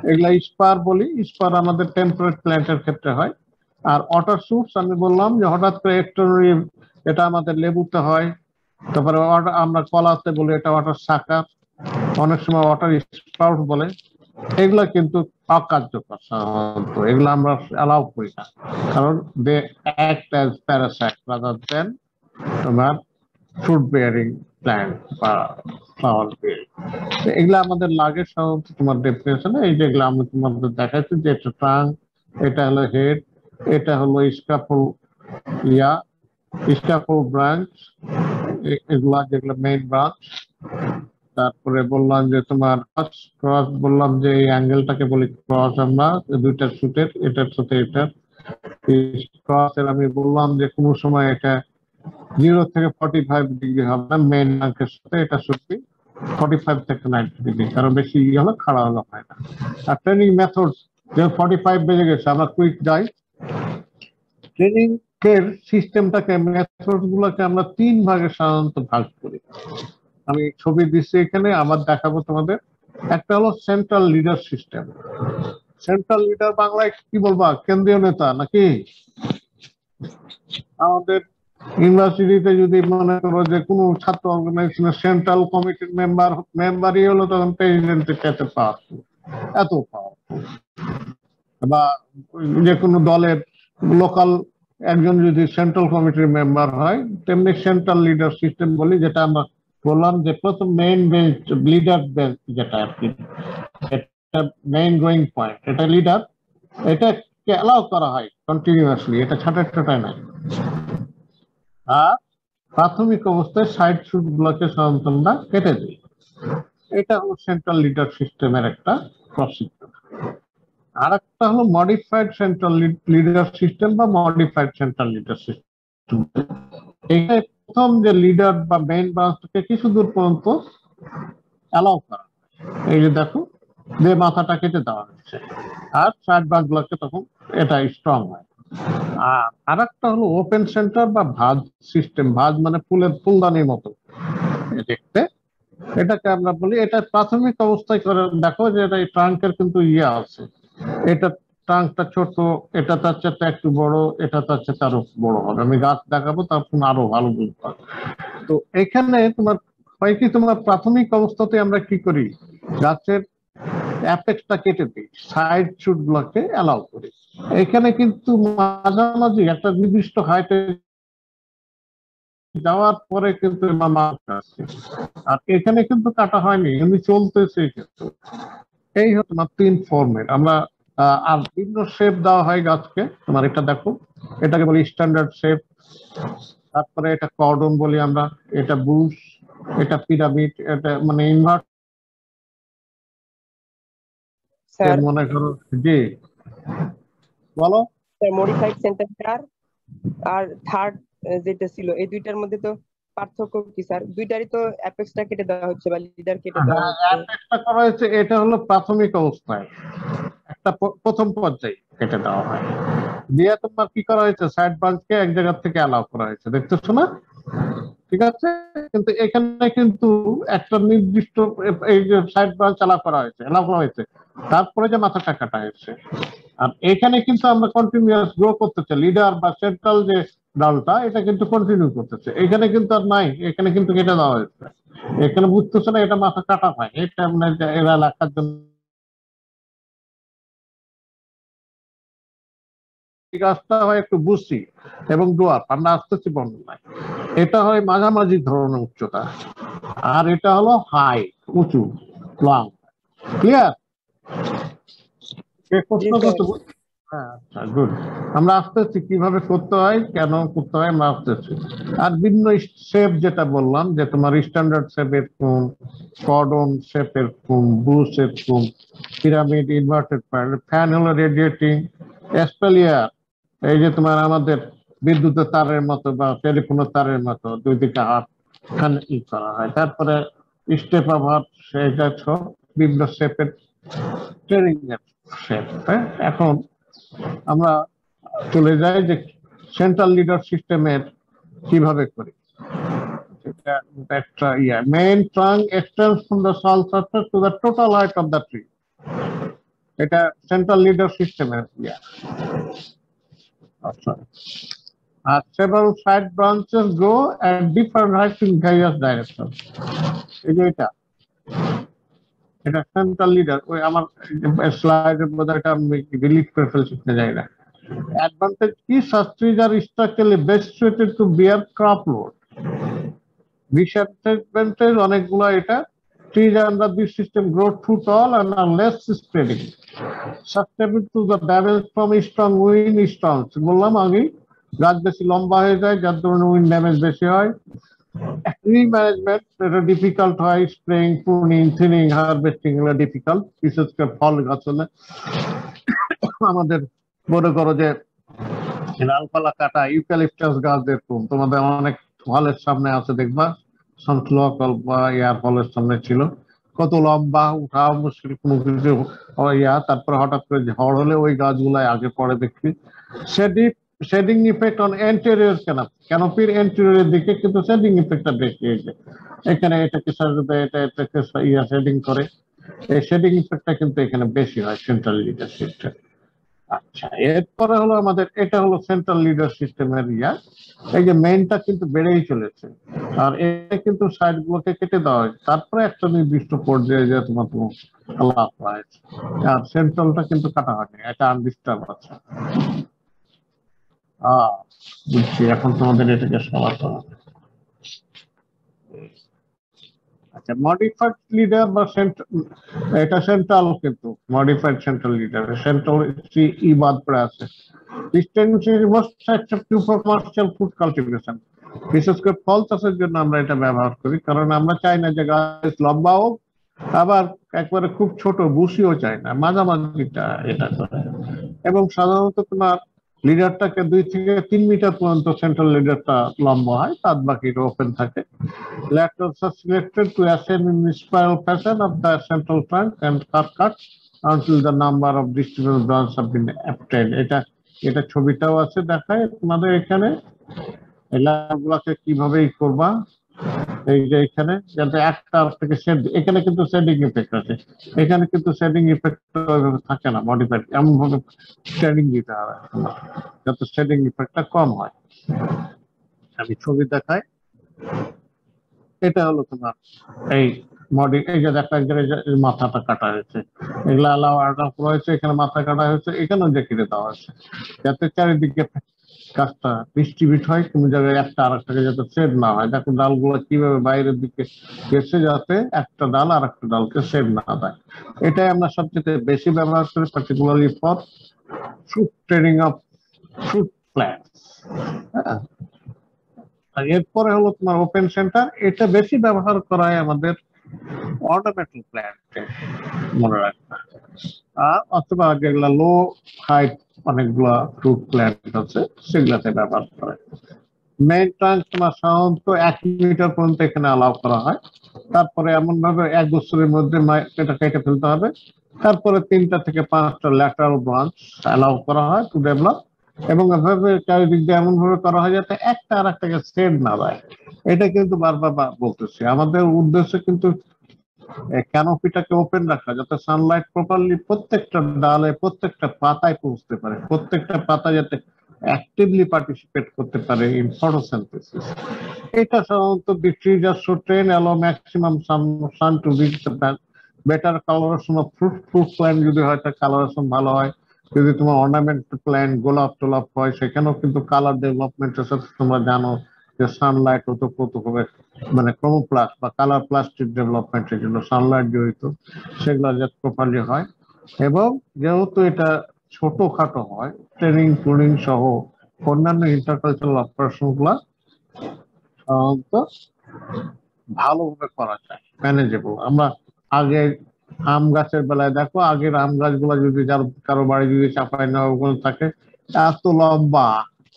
এগুলা স্পার বলি। স্পার আমাদের টেম্পারেট প্ল্যান্টের ক্ষেত্রে হয়। আর ওয়াটার শুটস আমি বললাম যে হঠাৎ করে একটুরি, এটা আমাদের লেবুতে হয়, তারপরে আমরা কলাতে বলি এটা ওয়াটার শাখা, অনেক সময় ওয়াটার স্প্রাউট বলে। এগুলা কিন্তু অকার্যকর, সাধারণত এগুলো আমরা অ্যালাউ করি না, কারণ they act as parasite rather than তোমার ফ্রুট বেয়ারিং প্ল্যান্ট বা ফ্লাওয়ার বেয়ারিং। এগুলো আমাদের লাগে সাধারণত তোমার ডেফিনেশনে। এই যেগুলো আমি তোমাদের দেখাচ্ছি, যে এটা ট্রাঙ্ক, এটা হলো হেড, এটা হলো স্ক্যাপল ব্রাঞ্চ, এগুলা যেগুলো মেইন ব্রাঞ্চ। তারপরে বললাম যে তোমার ক্রস, বললাম যে এই অ্যাঙ্গেলটাকে বলি ক্রস আমরা, দুইটা শুটের, এটার সাথে এটার ক্রসের। আমি বললাম যে কোনো সময় এটা 0 থেকে 45 ডিগ্রি হবে না, মেইন ব্রাঞ্চের সাথে এটা সত্যি 45 থেকে 90 ডিগ্রি, কারণ বেশি হলো খাড়া হলো হয় না। আর ট্রেনিং মেথড, যে 45 বেজে গেছে, আমরা কুইক যাই। ট্রেনিং এর সিস্টেমটাকে, মেথড গুলোকে আমরা 3 ভাগে সাধারণত ভাগ করি। আমি ছবি দিচ্ছি এখানে, আবার দেখাবো তোমাদের। একটা হলো central leader system. Central leader বাংলায় কি বলবা? কেন্দ্রীয় নেতা নাকি? আমাদের ইউনিভার্সিটিতে যদি মনে করো যে কোনো ছাত্র অর্গানাইজেশনের সেন্ট্রাল কমিটির মেম্বারই হলো, তখন প্রেসিডেন্টের কাছে পাওয়ারফুল, এত পাওয়ারফুল। বা যে কোনো দলের লোকাল একজন যদি সেন্ট্রাল কমিটির মেম্বার হয়, তেমনি সেন্ট্রাল লিডার সিস্টেম বলি, যেটা আমরা বললাম যে প্রথম মেইন বেঞ্চ, লিডার বেঞ্চ যেটা আর কি, এটা মেইন গোয়িং পয়েন্ট, এটা লিডার, এটাকে অ্যালাউ করা হয় কন্টিনিউয়াসলি, এটা ছাঁটাই ছাঁটাই নাই। আর প্রাথমিক অবস্থায় সাইড শুট গুলোকে সাধারণত আমরা কেটে দিই। এটা হলো সেন্ট্রাল লিডার সিস্টেমের একটা প্রসিডিউর। আর একটা হলো মডিফাইড সেন্ট্রাল লিডার সিস্টেম বা মডিফাইড সেন্ট্রাল লিডার সিস্টেম। এইটাই প্রথম যে লিডার বা মেইন ব্রাঞ্চকে কিছু দূর পর্যন্ত অ্যালাউ করা, এই যে দেখো যে মাথাটা কেটে দেওয়া হচ্ছে, আর সাইড ব্রাঞ্চ গুলোকে তখন এটা স্ট্রং হয়। আর আরেকটা হলো ওপেন সেন্টার বা ভাঁজ সিস্টেম। ভাঁজ মানে ফুলদানির মতো দেখতে, এটাকে আমরা বলি। এটা প্রাথমিক অবস্থায় করে দেখো যে এটা ট্রাঙ্কের কিন্তু ইয়ে আছে, এটা ট্রাঙ্কটা ছোট, এটা তার চাইতে একটু বড়, এটা তার চাইতে আরো বড় হবে। আমি গাছ দেখাবো তখন আরো ভালো বুঝতে পারবে। তো এখানে তোমার হয় কি, তোমার প্রাথমিক অবস্থাতে আমরা কি করি, গাছের অ্যাপেক্সটা কেটে দিই, সাইড শুট গুলোকে অ্যালাউ করি। এখানে কিন্তু মাঝামাঝি একটা নির্দিষ্ট হাইটে যাওয়ার পরে কিন্তু আর এখানে কিন্তু কাটা হয়নি, এমনি চলতেছে কিন্তু। এই হচ্ছে তোমার 3 ফর্মেট। আমরা আর বিভিন্ন শেপ দেওয়া হয় গাছকে। তোমার এটা দেখো, এটাকে বলি স্ট্যান্ডার্ড শেপ, তারপরে এটা কর্ডন বলি আমরা, এটা বুশ, এটা পিরামিড, এটা মানে ইনভার্ট স্যার মনে করো। জি বলো। মডিফাইড সেন্টার আর থার্ড যেটা ছিল, এই দুইটার মধ্যে তো পার্থক্য কি স্যার? দুইটারই তো অ্যাপেক্সটা কেটে দেওয়া হচ্ছে বা লিডার কেটে দেওয়া হচ্ছে। একটা করা হয়েছে, এটা হলো প্রাথমিক অবস্থায়, একটা প্রথম পর্যায়ে কেটে দেওয়া হয়। দিয়ে তোমার কি করা হয়েছে, সাইড ব্রাঞ্চকে এক জায়গা থেকে অ্যালাউ করা হয়েছে, দেখতেছো না? ঠিক আছে, কিন্তু এখানে কিন্তু একটা নির্দিষ্ট এই যে সাইড ব্রাঞ্চ অ্যালাউ করা হয়েছে, তারপরে যে মাথাটা কাটা হয়েছে। আর এখানে কিন্তু আমরা কন্টিনিউয়াস গ্রো করতেছে, লিডার বা সেন্ট্রাল যে ডালটা, এটা কিন্তু কন্টিনিউ করতেছে। এখানে কিন্তু আর নাই, এখানে কিন্তু কেটে দেওয়া হয়েছে। এখানে বুঝতেছে না এটা মাথা কাটা হয়, এটা মানে এরা লেখার জন্য গাছটা হয় একটু বুসি এবং ডোয়ার্ফ, আমরা আসতেছি বর্ণনায়। এটা হয় মাঝামাঝি ধরনের উচ্চতা, আর এটা হলো হাই, উঁচু, লং। ক্লিয়ার? প্রশ্ন করতে? হ্যাঁ, আচ্ছা, গুড। আমরা আসতেছি কিভাবে করতে হয়, কেন করতে হয়, আমরা আসতেছি। আর বিভিন্ন শেপ যেটা বললাম, যে তোমার স্ট্যান্ডার্ড শেপের কোন, কর্ডন শেপের কোন, ব্লু শেপ কোন, পিরামিড, ইনভার্টেড ফ্যান হলো রেডিয়েটিং, এসপেলিয়ার, এই যে তোমার আমাদের বিদ্যুতের তারের মতো বা টেলিফোনের তারের মতো দুই দিকে হাত খানে ই করা হয়। তারপরে স্টেপ আবার সেটা বিভিন্ন শেপের ট্রেনিং এর শেপ। হ্যাঁ, এখন আমরা চলে যাই যে সেন্ট্রাল লিডার সিস্টেমের কিভাবে করি। একটা main trunk extends from the soil surface to the total height of the tree. এটা সেন্ট্রাল লিডার সিস্টেমের আচ্ছা। আর several side branches go at different heights in various directions. এই যে এটা সেন্ট্রাল লিডার। ওই আমার স্লাইডের মধ্যে এটা আমি ডিলিট করে ফেলছি, যাই না। অ্যাডভান্টেজ কি, such trees are structurally best suited to bear crop load. Disadvantage অনেকগুলো, এটা trees under this system grow too tall and are less spreading, susceptible to the damage from strong wind storms. বললাম আগে, গাছ বেশি লম্বা হয়ে যায়, যার ধরনের উইন্ড ড্যামেজ বেশি হয়। ট্রি ম্যানেজমেন্ট এটা ডিফিকাল্ট হয়, স্প্রেইং, প্রুনিং, থিনিং, হারভেস্টিং এগুলো ডিফিকাল্ট, বিশেষ করে ফল গাছ হলে। আমাদের মনে করো যে ডালপালা কাটা ইউক্যালিপটাস গাছ, দেখুন তোমাদের অনেক হলের সামনে আছে, দেখবা সন্থলকল বা ইয়ার হলের সামনে ছিল, কত লম্বা, উঠাও মুশকিল কোনো কিছু তারপরে হঠাৎ করে ঝড় হলে ওই গাছগুলাই আগে পরে দেখি। শেডিং ইফেক্ট অন এন্টেরিয়র ক্যানোপির এন্টেরিয়রের দিকে কিন্তু শেডিং ইফেক্টটা বেশি হয়েছে। এখানে এটাকে এটাকে শেডিং করে, এই শেডিং ইফেক্টটা কিন্তু এখানে বেশি হয় সেন্ট্রাল লিডারশিপটা। আচ্ছা, এরপরে হলো আমাদের এটা হলো সেন্ট্রাল লিডার সিস্টেমের এই যে মেইনটা কিন্তু বেড়েই চলেছে, আর এটা কিন্তু সাইড গুলোকে কেটে দেওয়া হয়েছে, তারপরে একটা নির্দিষ্ট পর্যায়ে যে তোমার লাভ হয়েছে, আর সেন্ট্রালটা কিন্তু কাটা হয়নি, এটা আনডিস্টার্ব আছে। বুঝছি, এখন তোমাদের এটাকে সরাতে হবে। আচ্ছা, মডিফাইড লিডার বা এটা সেন্ট্রাল, কিন্তু মডিফাইড সেন্ট্রাল লিডার, সেন্ট্রাল ই বাদ পড়ে আছে। কমার্শিয়াল ফুড কালটিভেশন, বিশেষ করে ফল চাষের জন্য আমরা এটা ব্যবহার করি, কারণ আমরা চাই না যে গাছ লম্বা হোক, আবার একবারে খুব ছোট বুশিও চাই না, মাঝামাঝিটা এটা করে। এবং সাধারণত তোমার লিডারটাকে 2 থেকে 3 মিটার পর্যন্ত সেন্ট্রাল লিডারটা লম্বা হয়, তার বাকিটা ওপেন থাকে। Laterals are selected to ascend in the spiral pattern of the central trunk and are cut until the number of distributed branches have been obtained. এটা ছবিটাও আছে, দেখায় তোমাদের এখানে এলাকাগুলোকে কিভাবে করবা। এই যে এখানে যাতে একটা থেকে শেড, এখানে কিন্তু শেডিং ইফেক্ট আছে, এখানে কিন্তু শেডিং ইফেক্ট থাকে না, মডিফাইড এমন ভাবে শেডিং দিতে হবে যাতে শেডিং ইফেক্টটা কম হয়। আমি ছবি দেখাই, এটা হলো তোমার এই এই যে দেখা মাথাটা কাটা হয়েছে, এগুলো আলাদা হয়েছে, এখানে মাথা কাটা হয়েছে, এখানেও যে কেটে দেওয়া হয়েছে যাতে চারিদিকে গাছটা ডিস্ট্রিবিউট হয়, কোনো জায়গায় একটা আর একটাকে যাতে শেড না হয়। দেখো ডালগুলো কিভাবে বাইরের দিকে গেছে, যাতে একটা ডাল আর একটা ডালকে শেড না দেয়। এটাই আমরা সবচেয়ে বেশি ব্যবহার করি, particularly for fruit training of fruit plants. এরপরে হলো তোমার ওপেন সেন্টার, এটা বেশি ব্যবহার করা হয় আমাদের অর্নামেন্টাল প্ল্যান্টে, মনে রাখবা। আর অথবা যেগুলা লো হাইট অনেকগুলা ফ্রুট প্ল্যান্ট আছে সেগুলাতে ব্যবহার করে। মেইন ট্রাঙ্ক তোমার সাধারণত 1 মিটার পর্যন্ত এখানে অ্যালাউ করা হয়, তারপরে এমন ভাবে 1 বছরের মধ্যে এটা কেটে ফেলতে হবে, তারপরে 3টা থেকে 5টা ল্যাটারাল ব্রাঞ্চ অ্যালাউ করা হয় টু ডেভেলপ, এবং এভাবে চারিদিক দিয়ে এমন ভাবে করা হয় যাতে একটা আর একটাকে শেড না দেয়। এটা কিন্তু বারবার বলতেছি, আমাদের উদ্দেশ্য কিন্তু ক্যানোপিটাকে ওপেন রাখা, যাতে সানলাইট প্রপারলি প্রত্যেকটা ডালে প্রত্যেকটা পাতায় পৌঁছতে পারে, প্রত্যেকটা পাতা যাতে অ্যাক্টিভলি পার্টিসিপেট করতে পারে ইন ফটোসিনথেসিস। এটা সাধারণত the trees are so trained allow maximum sun to reach the plant. Better colouration of fruit plant যদি হয় তার কালারেশন ভালো হয়। যদি তোমার অর্নামেন্ট প্ল্যান্ট গোলাপ টোলাপ হয় সেখানেও কিন্তু কালার ডেভেলপমেন্টের সাথে তোমরা জানো যে সানলাইট ওতপ্রোতভাবে মানে ক্রোমোপ্লাস্ট বা কালার প্লাস্টিক ডেভেলপমেন্টের জন্য সানলাইট জড়িত, সেগুলো যাতে প্রপারলি হয়। এবং যেহেতু এটা ছোটখাটো হয়, ট্রেনিং প্রুনিং সহ অন্যান্য ইন্টারকালচারাল অপারেশন গুলা সাধারণত ভালোভাবে করা যায়, ম্যানেজেবল। আমরা আগে আম গাছের বেলায় দেখো, আগের আম গাছগুলা যদি কারো বাড়ি যদি চাপাই নেওয়া থাকে, এত লম্বা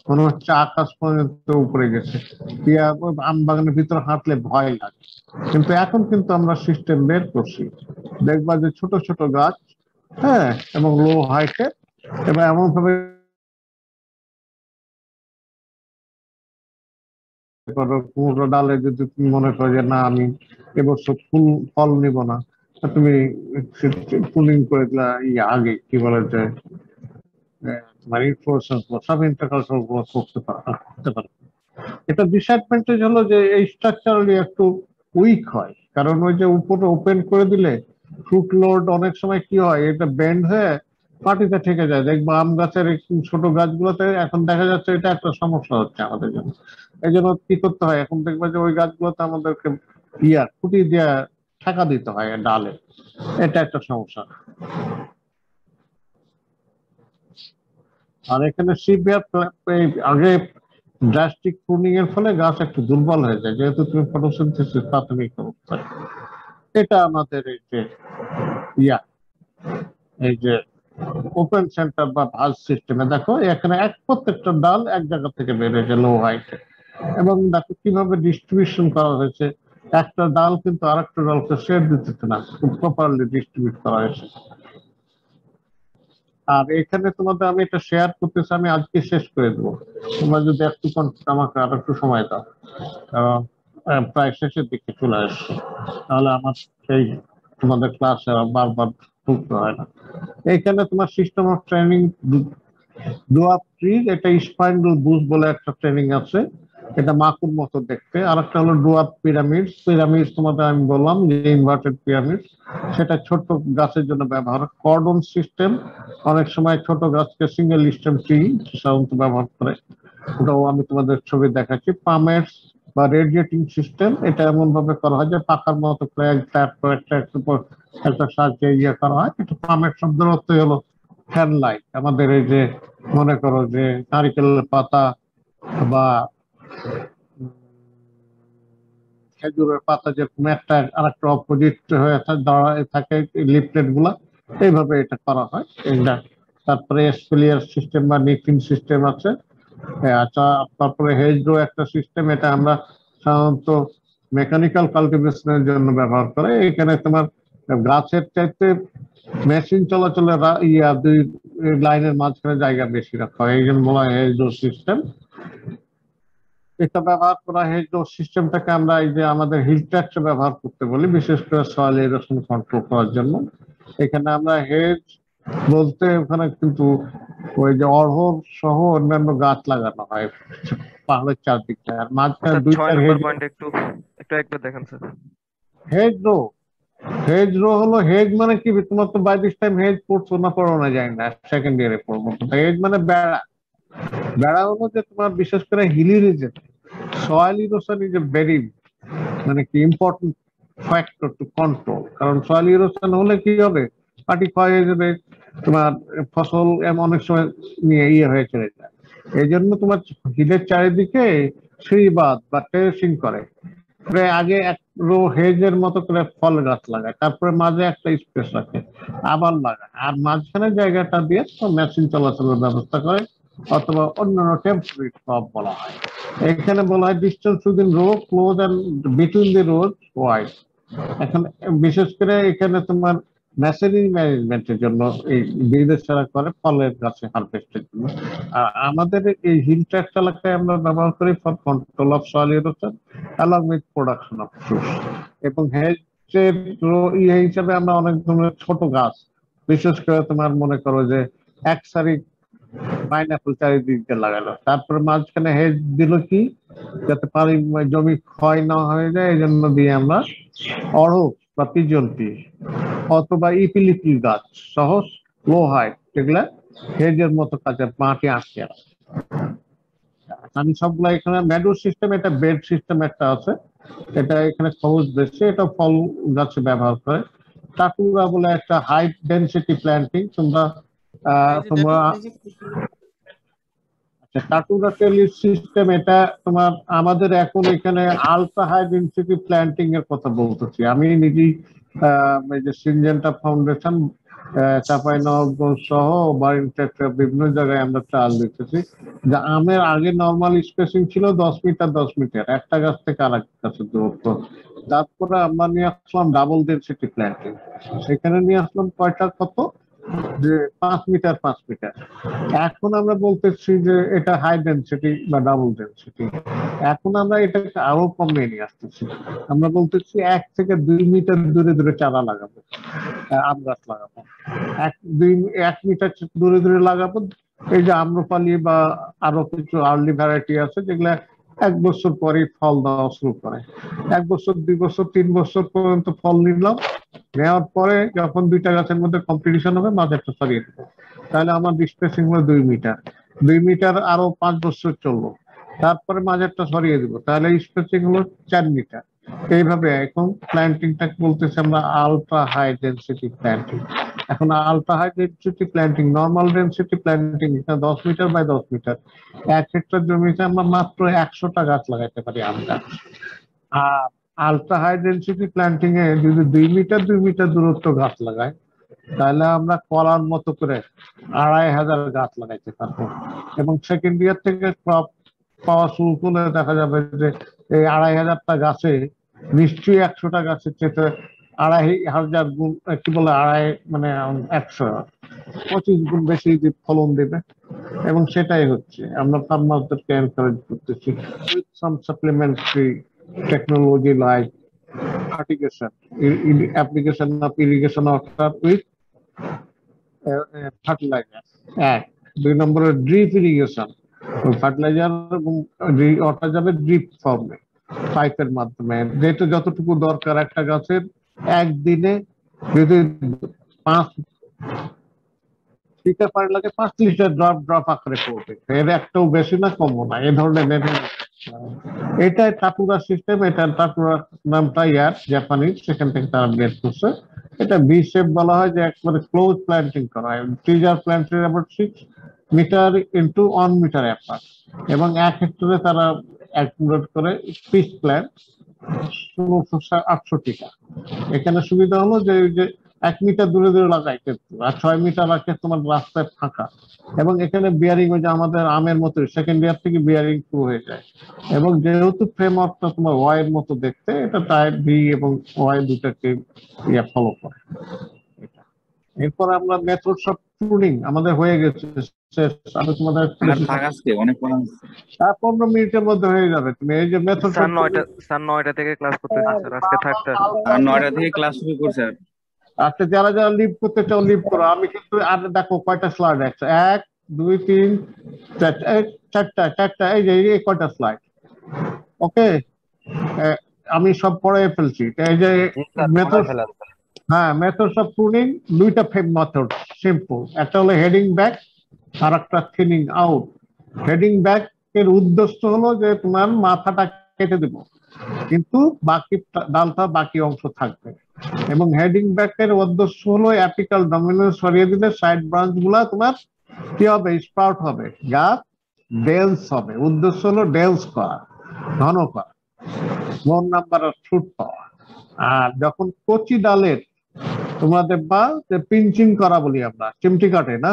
মনে হচ্ছে আকাশ পর্যন্ত উপরে গেছে, আম বাগানের ভিতরে হাঁটলে ভয় লাগে। কিন্তু এখন কিন্তু আমরা সিস্টেম বের করছি, দেখবা যে ছোট ছোট গাছ, হ্যাঁ, এবং লো হাইটে, এবং এমন ভাবে কোনো ডালে যদি তুমি মনে করো যে না আমি এবছর ফল নিব না, তুমি পুলিং করে দিলা আগে কি বলে যে মানে ইনফ্লোরেসেন্স বা সাব ইন্টারকালচারাল গুলো করতে পারে। এটা ডিসঅ্যাডভান্টেজ হলো যে এই স্ট্রাকচারালি একটু উইক হয়, কারণ ওই যে উপরে ওপেন করে দিলে ফ্রুট লোড অনেক সময় কি হয়, এটা বেন্ড হয়ে মাটিতে থেকে যায়। দেখবো আম গাছের ছোট গাছগুলোতে এখন দেখা যাচ্ছে এটা একটা সমস্যা হচ্ছে আমাদের জন্য। এই জন্য কি করতে হয়, এখন দেখবা যে ওই গাছগুলোতে আমাদেরকে খুঁটি দিয়ে ঠেকা দিতে হয় ডালে, এটা একটা সমস্যা। আর এখানে সিভিয়ার আগে ড্রাস্টিক প্রুনিং এর ফলে গাছ একটু দুর্বল হয়ে যায়, যেহেতু তুমি ফটোসিনথেসিস প্রাথমিক অবস্থায়। এটা আমাদের এই যে ওপেন সেন্টার বা ভাজ সিস্টেমে দেখো এখানে প্রত্যেকটা ডাল এক জায়গা থেকে বেরিয়েছে লো হাইটে, এবং দেখো কিভাবে ডিস্ট্রিবিউশন করা হয়েছে। একটা ডাল কিন্তু আরেকটা ডালকে শেড দিতেছে না, খুব প্রপারলি ডিস্ট্রিবিউট করা হয়েছে। আর এখানে তোমাদের আমি এটা শেয়ার করতেছি, আমি আজকে শেষ করে দেবো, তোমরা যদি একটু আমাকে আর একটু সময় দাও, কারণ প্রায় শেষের দিকে চলে আসছে, তাহলে আমার সেই তোমাদের ক্লাসে বারবার তুলতে হয় না। এইখানে তোমার সিস্টেম অফ ট্রেনিং ডুয়াপ ট্রি, এটা স্পাইন্ডল বুশ বলে একটা ট্রেনিং আছে, এটা মাকুর মতো দেখতে। আর একটা হলো ডুয়াপ পিরামিডস। পিরামিডস তোমাদের আমি বললাম যে ইনভার্টেড পিরামিডস, সেটা ছোট গাছের জন্য ব্যবহার। কর্ডন সিস্টেম অনেক সময় ছোট গাছকে সিঙ্গেল স্টেম ট্রি সাধারণত ব্যবহার করে, ওটাও আমি তোমাদের ছবি দেখাচ্ছি। পামেটস বা রেডিয়েটিং সিস্টেম, এটা এমন ভাবে করা হয় যে পাখার মতো করে একটা সাহায্যে ইয়ে করা হয়। এটা পামেট শব্দের অর্থ হলো ফ্যান লাইট। আমাদের এই যে মনে করো যে নারিকেলের পাতা বা খেজুরের পাতা যেরকম একটা আরেকটা অপোজিট হয়ে দাঁড়ায় থাকে লিফলেট গুলা, এইভাবে এটা করা হয়। তারপরে স্পেলিয়ার সিস্টেম বা নিকিং সিস্টেম আছে। আচ্ছা, তারপরে হেজরো একটা সিস্টেম, এটা আমরা সাধারণত মেকানিক্যাল কাল্টিভেশনের জন্য ব্যবহার করে। এখানে তোমার গাছের চাইতে মেশিন চলাচলের দুই লাইনের মাঝখানে জায়গা বেশি রাখা হয়, এই জন্য বলা হয় হেজরো সিস্টেম। এটা ব্যবহার করা হেজরো সিস্টেমটাকে আমরা এই যে আমাদের হিল ট্র্যাক্টর ব্যবহার করতে বলি, বিশেষ করে সয়েল এরোশন কন্ট্রোল করার জন্য। এখানে আমরা হেজ বলতে ওখানে কিন্তু ওই যে অড়হর সহ অন্যান্য গাছ লাগানো হয় পাহাড়ের চারদিকে, আর মাঝখানে স্যার 6 দুইটা নম্বর হেজ। পয়েন্ট একটু একটু দেখেন স্যার। হেজরো, হেজরো হলো, হেজ মানে কি, তোমার তো বাই দিস টাইম হেজ পড়ছো না পড়ো না যায় না, সেকেন্ড ইয়ারে পড়বো। হেজ মানে বেড়া। বেড়া হলো যে তোমার বিশেষ করে hilly region soil erosion is a very মানে কি ইম্পর্টেন্ট ফ্যাক্টর টু কন্ট্রোল। কারণ সয়েল ইরোশন হলে কি হবে, মাটি ক্ষয় হয়ে যাবে, তোমার ফসল অনেক সময় নিয়ে হয়ে চলে যায়। এই জন্য তোমার হিলের চারিদিকে সিঁড়িবাঁধ বা টেরেসিং করে আগে এক রো হেজের মতো করে ফল গাছ লাগায়, তারপরে মাঝে একটা স্পেস রাখে, আবার লাগায়, আর মাঝখানে জায়গাটা দিয়ে মেশিন চলাচলের ব্যবস্থা করে, অথবা অন্যান্য টেম্পোরারি ক্রপ বলা হয়। এখানে বলা হয় distance within row close and between the rows wide. এখন বিশেষ করে এখানে তোমার ন্যাচারাল ম্যানেজমেন্টের জন্য এই বিদেশিরা করে ফলের গাছে হারভেস্টের জন্য। আর আমাদের এই হিল ট্র্যাক্ট এলাকায় আমরা ব্যবহার করি for control of soil erosion along with production of fruits. এবং হেজের ইয়ে হিসাবে আমরা অনেক ধরনের ছোট গাছ, বিশেষ করে তোমার মনে করো যে এক সারি পাইনাপল চারিদিকে লাগালো, তারপরে মাঝখানে হেজ দিল কি, যাতে পানি জমি ক্ষয় না হয়ে যায়, এই জন্য দিয়ে আমরা অড়হর বা পিজন ট্রি অথবা ইপিলিপি গাছ সহজ লো হাইট, যেগুলা হেজের মতো কাজে মাটি আটকে রাখে। আমি সবগুলা এখানে ম্যাডো সিস্টেম, এটা বেড সিস্টেম একটা আছে, এটা এখানে সবুজ বেশি, এটা ফল গাছে ব্যবহার করে। টাকুরা বলে একটা হাই ডেনসিটি প্ল্যান্টিং, তোমরা টাকুরা টেলির সিস্টেম, এটা তোমার আমাদের এখন এখানে আলট্রা হাই ডেনসিটি প্ল্যান্টিং এর কথা বলতেছি। আমি নিজেই এই যে সিনজেন্টা ফাউন্ডেশন চাঁপাইনবাবগঞ্জ সহ বিভিন্ন জায়গায় আমরা ট্রায়াল দিতেছি। যা আমের আগে নর্মাল স্পেসিং ছিল 10 মিটার 10 মিটার একটা গাছ থেকে আর একটা গাছের দূরত্ব, তারপরে আমরা নিয়ে আসলাম ডাবল ডেনসিটি প্ল্যান্টিং। সেখানে নিয়ে আসলাম কয়টা, কত যে 5 মিটার 5 মিটার। এখন আমরা বলতেছি যে এটা হাই ডেনসিটি বা ডাবল ডেনসিটি। এখন আমরা এটাকে আরো কমিয়ে নিয়ে আসতেছি, আমরা বলতেছি 1 থেকে 2 মিটার দূরে দূরে চারা লাগাবো, আম গাছ লাগাবো, 1 মিটার দূরে দূরে লাগাবো। এই যে আম্রপালি বা আরো কিছু আর্লি ভ্যারাইটি আছে যেগুলা 1 বছর পরে ফল দেওয়া শুরু করে, 1 বছর 2 বছর 3 বছর পর্যন্ত ফল নিলাম, নেওয়ার পরে যখন দুইটা গাছের মধ্যে কম্পিটিশন হবে মাঝেরটা সরিয়ে দেবো, তাহলে আমার স্পেসিং হলো 2 মিটার। 2 মিটার আরো 5 বছর চললো, তারপরে মাঝেরটা সরিয়ে দেবো, তাহলে স্পেসিং হলো 4 মিটার। এইভাবে এখন প্ল্যান্টিংটা বলতেছি আমরা আলট্রা হাই ডেনসিটি প্ল্যান্টিং। এখন ultra high density planting, normal density planting 10 metre by 10 metre, 1 hectare জমিতে আমরা মাত্র 100টা গাছ লাগাইতে পারি আম গাছ। আর আলট্রা হাই ডেনসিটি প্ল্যান্টিং এ যদি 2 মিটার 2 মিটার দূরত্ব গাছ লাগাই, তাহলে আমরা কলার মতো করে 2500 গাছ লাগাইতে পারবো। এবং সেকেন্ড ইয়ার থেকে ক্রপ পাওয়া শুরু করলে দেখা যাবে যে এই 2500টা গাছে নিশ্চয়ই 100টা গাছের চেয়ে 2500 গুণ, কি বলে মানে 125 গুণ বেশি ফলন দেবে। এবং সেটাই হচ্ছে আমরা ফার্মারদেরকে এনকারেজ করতেছি with some supplementary technology like fertigation, application of irrigation water with fertiliser এক। 2 নম্বরে ড্রিপ ইরিগেশন, ফার্টিলাইজার ওটা যাবে ড্রিপ ফর্মে, পাইপের মাধ্যমে, যেটা যতটুকু দরকার একটা গাছের একদিনে যদি 5 লিটার পানি লাগে 5 লিটার ড্রপ আকারে পড়বে, এর একটাও বেশি না কমও না, এই ধরনের এটা টাকুরা সিস্টেম। এটা টাকুরা নামটা জাপানিজ, সেখান থেকে তারা বের করছে। এটা ভি শেপ বলা হয়, যে একবারে ক্লোজ প্ল্যান্টিং করা হয়। Trees are planted about 6 metre into 1 metre apart, এবং 1 হেক্টরে তারা অ্যাকুমুলেট করে পিস প্ল্যান্ট 1668 টাকা। এখানে সুবিধা হলো যে 1 মিটার দূরে দূরে লাগাইতে, আর 6 মিটার রাখে তোমার রাস্তায় ফাঁকা, এবং এখানে বিয়ারিং ওই যে আমাদের আমের মতো সেকেন্ড ইয়ার থেকে বিয়ারিং শুরু হয়ে যায়। এবং যেহেতু ফ্রেমওয়ার্কটা তোমার ওয়াইয়ের মতো দেখতে, এটা টায়ার ভি এবং ওয়াই দুটাকে ফলো করে। এরপর আমরা মেথডস অফ প্রুনিং আমাদের হয়ে গেছে শেষ। আমি তোমাদের 15 মিনিটের মধ্যে হয়ে যাবে। তুমি এই যে মেথড স্যার 9টা থেকে ক্লাস করতেছি স্যার, আজকে থাকতে। আর 9টা থেকে ক্লাস শুরু করছে স্যার। আচ্ছা, যারা যারা লিভ করতে চাও লিভ করো। আমি কিন্তু আর দেখো কয়টা স্লাইড আছে, 1 2 3 4টা, এই যে এই কয়টা স্লাইড। ওকে, আমি সব পড়ে ফেলছি। এই যে মেথড, হ্যাঁ মেথডস অফ প্রুনিং, 2টা মেথড সিম্পল। একটা হলো হেডিং ব্যাক, আর একটা থিনিং আউট। হেডিং ব্যাক এর উদ্দেশ্য হলো যে তোমার মাথাটা কেটে দেব, কিন্তু বাকি ডালটা বাকি অংশ থাকবে। এবং হেডিং ব্যাক এর উদ্দেশ্য হলো অ্যাপিক্যাল ডমিনেন্স সরিয়ে দিলে সাইড ব্রাঞ্চ গুলা তোমার কি হবে, স্প্রাউট হবে, গাছ ডেন্স হবে। উদ্দেশ্য হলো ডেন্স করা, ঘন করা, মোর নাম্বার অফ ফ্রুট পাওয়া। আর যখন কচি ডালের তোমরা দেখবা যে পিঞ্চিং করা বলি আমরা, চিমটি কাটে না,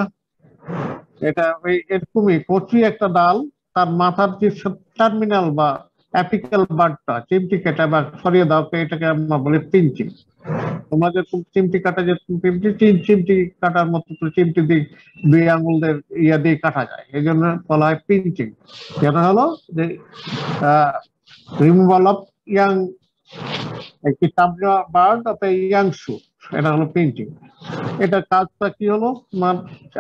এটা ওই এরকমই কচি একটা ডাল, তার মাথার যে টার্মিনাল বা অ্যাপিক্যাল বার্ডটা চিমটি কেটে বা সরিয়ে দাও, এটাকে আমরা বলি পিঞ্চিং। তোমরা যে চিমটি কাটা, যে চিমটি কাটার মতো চিমটি দিয়ে 2 আঙুলের ইয়া দিয়ে কাটা যায়, এই জন্য বলা হয় পিঞ্চিং। যেটা হলো যে রিমুভাল অফ ইয়াং একটি terminal bird of a young shoot, এটা হলো পিঞ্চিং। এটার কাজটা কি হলো,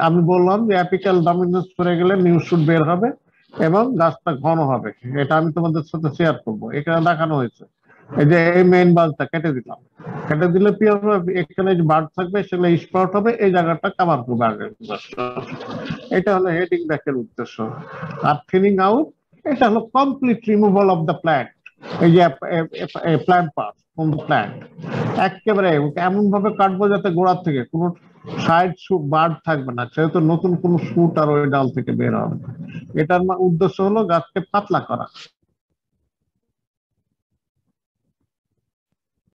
আমি বললাম যে অ্যাপিক্যাল ডমিনেন্স করে গেলে নিউ শুট বের হবে এবং গাছটা ঘন হবে। এটা আমি তোমাদের সাথে শেয়ার করবো, এখানে দেখানো হয়েছে। এই যে এই মেইন বাল্বটা কেটে দিলাম, কেটে দিলে কি হবে, এখানে যে বার্ড থাকবে সেগুলো স্প্রাউট হবে, এই জায়গাটা কাভার করবে আগে। এটা হলো হেডিং ব্যাকের উদ্দেশ্য। আর থিনিং আউট, এটা হলো complete removal of the plant, এই যে plant part from the plant, একেবারে এমন ভাবে কাটবো যাতে গোড়ার থেকে কোনো সাইড বার্ড থাকবে না, সেহেতু নতুন কোনো শুট আর ওই ডাল থেকে বের হবে। এটার উদ্দেশ্য হলো গাছকে পাতলা করা,